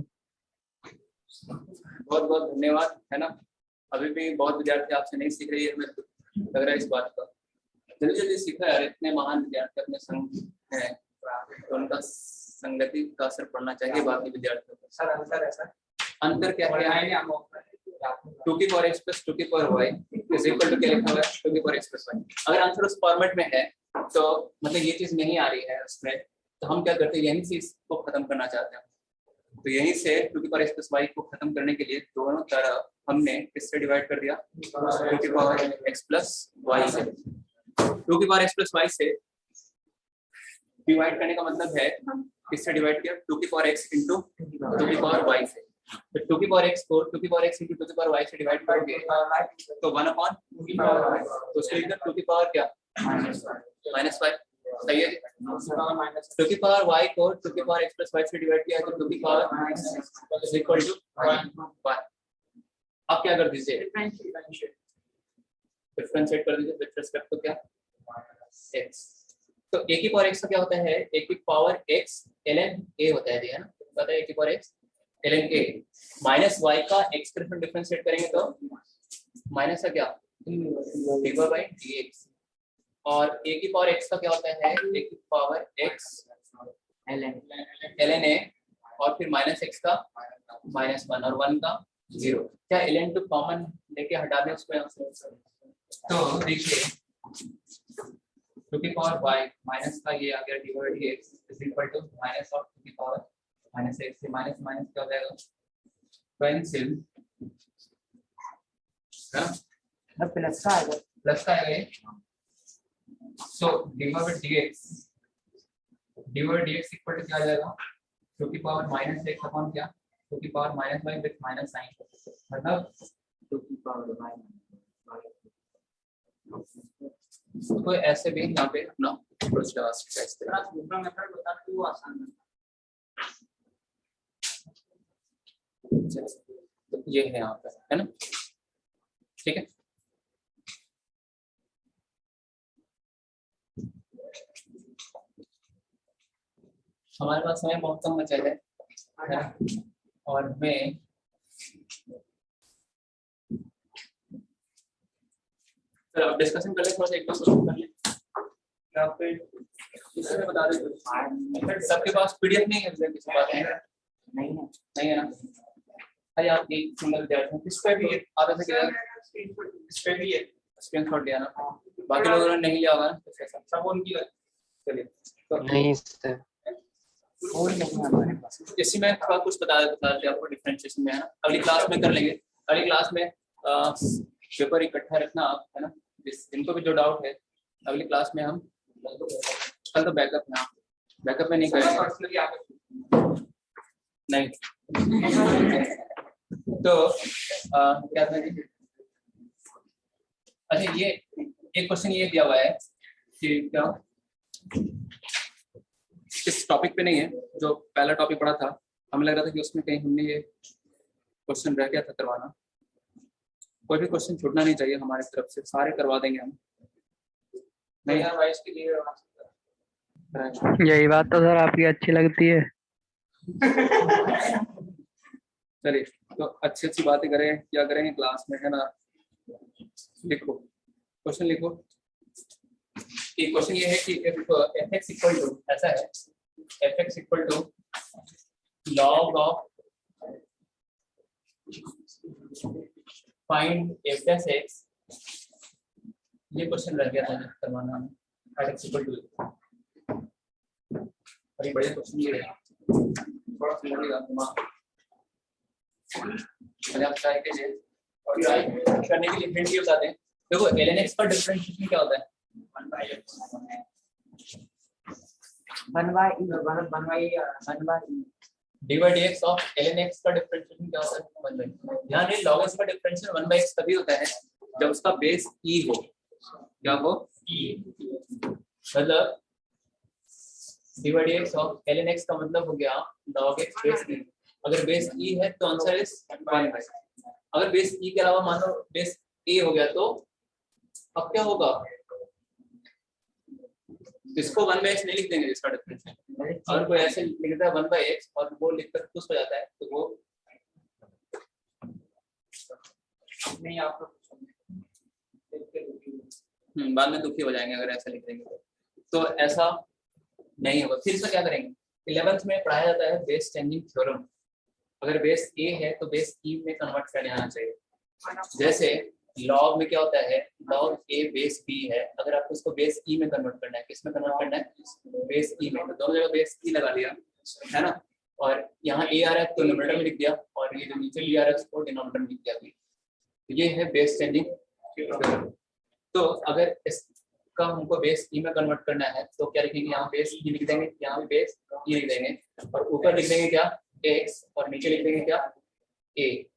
बहुत बहुत धन्यवाद, है ना, अभी भी बहुत विद्यार्थी आपसे नहीं सीख रही है, मेरे को लग रहा है इस बात का, जल्दी जल्दी सीखा यार, इतने महान विद्यार्थी अपने संग हैं तो उनका संगति का असर पड़ना चाहिए बाकी विद्यार्थियों पर। सर आंसर ऐसा, अंतर क्या है, 2 की पावर x प्लस 2 की power y is equal to क्या लिखा हुआ है, 2 की पावर x प्लस y, अगर आंसर उस फॉर्मेट में है तो मतलब ये चीज नहीं आ रही है उसमें, तो हम क्या करते हैं, यहीं से इसको खत्म करना चाहते हैं, तो यहीं से 2 की पावर x प्लस y को खत्म करने के लिए दोनों तरफ हमने किससे डिवाइड कर दिया, 2 की पावर x प्लस y से। 2 की पावर x प्लस y से डिवाइड करने का मतलब है किससे डिवाइड किया, 2 की पावर x इंटू 2 की पावर y से। तो 2 की पावर x को 2 की पावर x इंटू 2 की पावर y से डिवाइड करोगे तो 1/2 की पावर, तो उसके लिए 2 की पावर क्या, -y, सही है। 2 की पावर y को 2 की पावर x प्लस y से डिवाइड किया तो 2 की पावर इज इक्वल टू 1। आप क्या कर दीजिए, डिफरेंशिएट कर दीजिए विद रिस्पेक्ट टू क्या, x। तो a की पावर x का क्या होता है, a की पावर x ln a होता है ना, पता है a की power x ln a minus y का x पर डिफरेंशिएट करेंगे तो माइनस का क्या dy बाय dx, और a की पावर x का क्या होता है, a की पावर x ln a और फिर माइनस x का -1 और 1 का 0। क्या ln टू कॉमन लेके हटा दें उसको यहाँ से, तो देखिए 2 की पावर y माइनस का ये आ गया dy by dx is equal to minus of 2 की पावर -x से माइनस माइनस क्या हो जाएगा, कैंसिल है प्लस का आएगा ये। So dy by dx equal to क्या आ जाएगा, 2 की पावर -x अपॉन क्या, 2 की power -y with minus sign, मतलब 2 की पावर y। तो ऐसे भी यहाँ पे अपना अप्रोच लगा सकते हैं इस तरह। दूसरा मेथड बता कि वो आसान है, तो ये है यहाँ पे, है ना, ठीक है। हमारे पास समय बहुत कम बचा है ना? और मैं सर अब डिस्कशन कर ले, थोड़ा सा एक बार सोल्व कर ले, या फिर किसी में बता दे। सबके पास पीडीएफ नहीं है, किसी के पास है नहीं है ना, अरे आप एक सिंगल विद्यार्थी किस पे भी आधा से किधर इस पे भी है, स्क्रीनशॉट लिया ना, बाकी लोगों ने नहीं लिया होगा ना, सब उनकी है। चलिए तो नहीं सर, इसी में थोड़ा कुछ बता देते आपको डिफरेंशिएशन में, है ना, अगली क्लास में कर लेंगे। अगली क्लास में पेपर इकट्ठा रखना आप, है ना, जिनको भी जो डाउट है अगली क्लास में हम, कल तो बैकअप में नहीं करेंगे नहीं तो क्या करेंगे। अच्छा ये एक क्वेश्चन ये दिया हुआ है कि क्या इस टॉपिक पे नहीं है, जो पहला टॉपिक पढ़ा था हमें लग रहा था कि उसमें कहीं हमने ये क्वेश्चन रह गया था करवाना। कोई भी क्वेश्चन छूटना नहीं चाहिए हमारी तरफ से, सारे करवा देंगे हम। नहीं वाइस के लिए यही बात तो सर आपकी अच्छी लगती है। चलिए तो अच्छी अच्छी बातें करें, क्या करेंगे क्लास में, है ना। लिखो क्वेश्चन लिखो कि क्वेश्चन ये है कि fx इक्वल टू ऐसा है, fx equal to log of find f plus x, ये क्वेश्चन रह गया था करवाना हमें, at x इक्वल टू, अरे बड़े क्वेश्चन ये है, थोड़ा सा लगेगा दिमाग, पहले आप ट्राई कीजिए और ट्राई करने के लिए हिंट भी बताते हैं। देखो ln x का डिफरेंशिएशन क्या होता है, 1 by dx of ln x का डिफरेंशिएशन क्या होता है, 1 by, ध्यान रहे log x का डिफरेंशिएशन 1 by x तभी होता है जब उसका बेस e हो, क्या हो e, मतलब dx ऑफ ln x का मतलब हो गया log x बेस e, अगर बेस e है तो आंसर इज 1 by, अगर बेस e के अलावा मान लो बेस a हो गया तो अब क्या होगा, इसको 1 by x नहीं लिख देंगे इसका डिफरेंस, अगर कोई ऐसे लिख देता है 1 by x और वो लिखकर खुश हो जाता है तो वो नहीं, आप बाद में दुखी हो जाएंगे अगर ऐसा लिख देंगे तो ऐसा नहीं होगा। फिर इसका क्या करेंगे, 11th में पढ़ाया जाता है बेस चेंजिंग थ्योरम, अगर बेस a है तो बेस e में कन्वर्ट करने आना चाहिए। जैसे log में क्या होता है, log a बेस b है, अगर आपको इसको बेस e में कन्वर्ट करना है, किस में कन्वर्ट करना है, बेस e में, तो दोनों जगह बेस e लगा लिया, है ना, और यहाँ ए आ रहा है तो न्यूमरेटर में लिख दिया, और ये जो नीचे ले आ रहा है उसको डिनोमिनेटर में लिख दिया। तो ये है बेस चेंजिंग। तो अगर इसका हमको बेस ई में कन्वर्ट करना है तो क्या लिखेंगे, यहाँ बेस ई लिख देंगे, यहाँ भी बेस ई लिख देंगे, और ऊपर लिख देंगे क्या एक्स, और नीचे लिख देंगे क्या ए।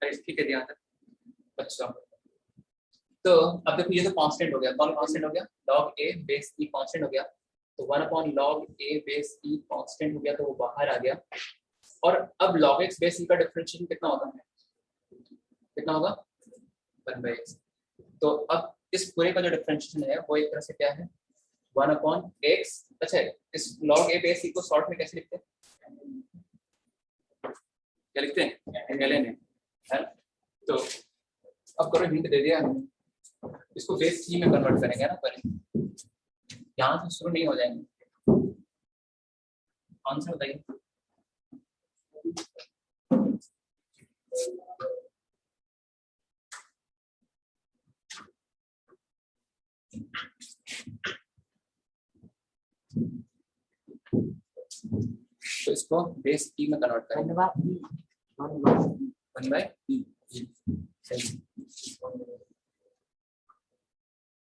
ठीक है यहाँ तक? अच्छा, तो अब देखो ये तो कांस्टेंट हो गया, कौन कांस्टेंट हो गया, लॉग ए बेस ई कांस्टेंट हो गया, तो 1 log ए बेस ई कांस्टेंट हो गया, तो वो बाहर आ गया। और अब log x बेस ई का डिफरेंशिएशन कितना होगा, कितना होगा 1/x। तो अब इस पूरे का जो डिफरेंशिएशन है वो एक तरह से क्या है 1/x। अच्छा, इस log a बेस ई को शॉर्ट में कैसे लिखते हैं, क्या लिखते हैं, ln है। तो अब करो, हिंट दे दिया हमने, इसको बेस ई में कन्वर्ट करेंगे ना पहले, यहाँ से शुरू नहीं हो जाएंगे। आंसर बताइए। तो इसको बेस ई में कन्वर्ट करेंगे, 1/e।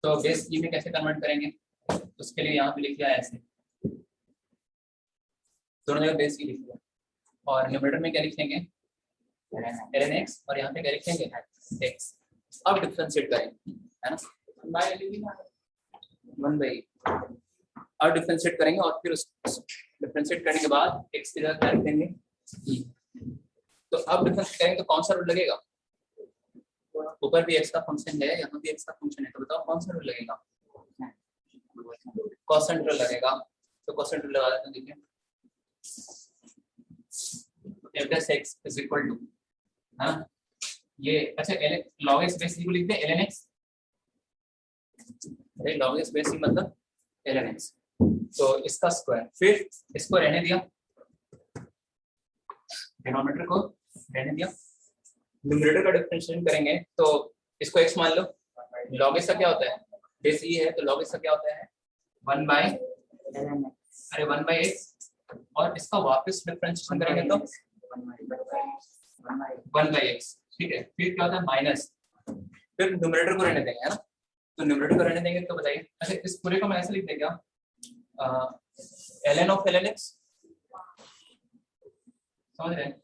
तो बेस ई में कैसे कन्वर्ट करेंगे, उसके लिए यहाँ पे लिख दिया ऐसे, दोनों जगह बेस ई लिख दिया, और न्यूमरेटर में क्या लिखेंगे ln x, और यहाँ पे क्या लिखेंगे x। अब डिफरेंशिएट करेंगे, है ना, 1/e। अब डिफरेंशिएट करेंगे, और फिर उस डिफरेंशिएट करने के बाद x की जगह क्या लिखेंगे e। तो अब डिफरेंशिएट करेंगे तो कौन सा रूल लगेगा, ऊपर भी x का फंक्शन है, यहाँ भी x का फंक्शन है, तो बताओ कौन सा रूल लगेगा, कोसेंट रूल लगेगा। तो कोसेंट रूल लगा देते हैं, देखिए f plus x is equal to, हाँ ये, अच्छा log x बेस को लिखते हैं ln x, अरे log x बेस मतलब ln x, तो इसका स्क्वायर, फिर इसको रहने दिया, डिनोमिनेटर को रहने दिया, न्यूमरेटर का डिफरेंशिएशन करेंगे तो इसको x मान लो, log x का क्या होता है, बेस e है, तो log x का क्या होता है 1/x, और इसका वापस डिफरेंशिएशन करेंगे तो 1/x। ठीक है, फिर क्या होता है माइनस, फिर न्यूमरेटर को रहने देंगे, है ना, तो न्यूमरेटर को रहने देंगे तो बताइए। अच्छा, इस पूरे को मैं ऐसे लिख देगा ln of ln x, समझ रहे हैं,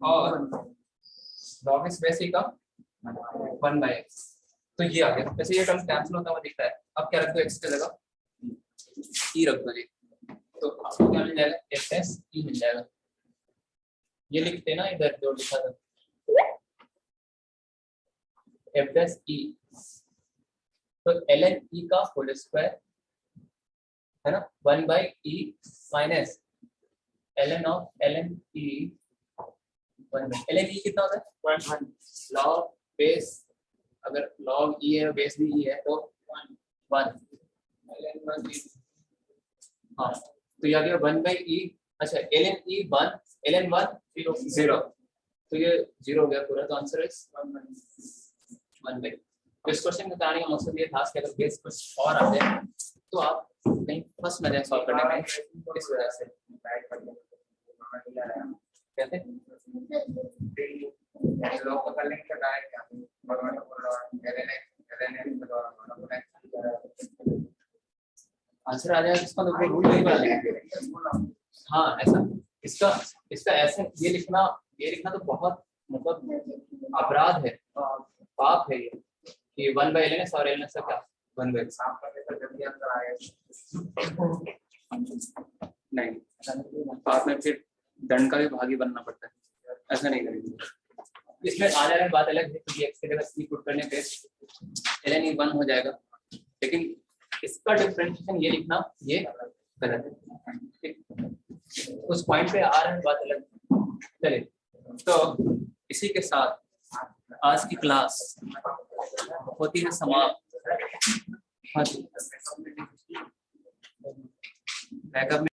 और log x बेस ई का 1/x। तो ये आ गया, वैसे ये टर्म कैंसिल होता हुआ दिखता है। अब क्या रख दो, x की जगह e रख दो जी, तो आपको क्या मिल जाएगा, f plus e मिल जाएगा। ये लिखते ना इधर जो लिखा था f plus e, तो ln e का होल स्क्वायर है ना, 1/e minus ln of ln e, 1/ln e कितना होता है 1 log बेस, अगर log e है बेस भी e है तो 1 ln 1 हाँ, तो ये आ गया 1/e। अच्छा, ln e 1 ln 1 0, तो ये 0 हो गया पूरा, तो आंसर इज 1/। तो इस क्वेश्चन का कराने का मकसद ये था कि अगर बेस कुछ और आ जाए तो आप कहीं फंस न जाए सॉल्व करने में, इस वजह से कहते हैं आंसर आ जाएगा इसका, तो रूल नहीं बना लेंगे। हाँ ऐसा, इसका ऐसे ये लिखना तो बहुत मतलब अपराध है, पाप है ये, कि 1/ln और ln का क्या 1/x नहीं, पाप में फिर दंड का भी भागी बनना पड़ता है, ऐसा नहीं करेंगे। इसमें आ जाने बात अलग है, क्योंकि x की जगह c पुट करने पे ln e 1 हो जाएगा, लेकिन इसका डिफरेंशिएशन ये लिखना ये गलत है। उस पॉइंट पे आ रहा है बात अलग। चलिए, तो इसी के साथ आज की क्लास होती है समाप्त। हाँ जी, बैकअप में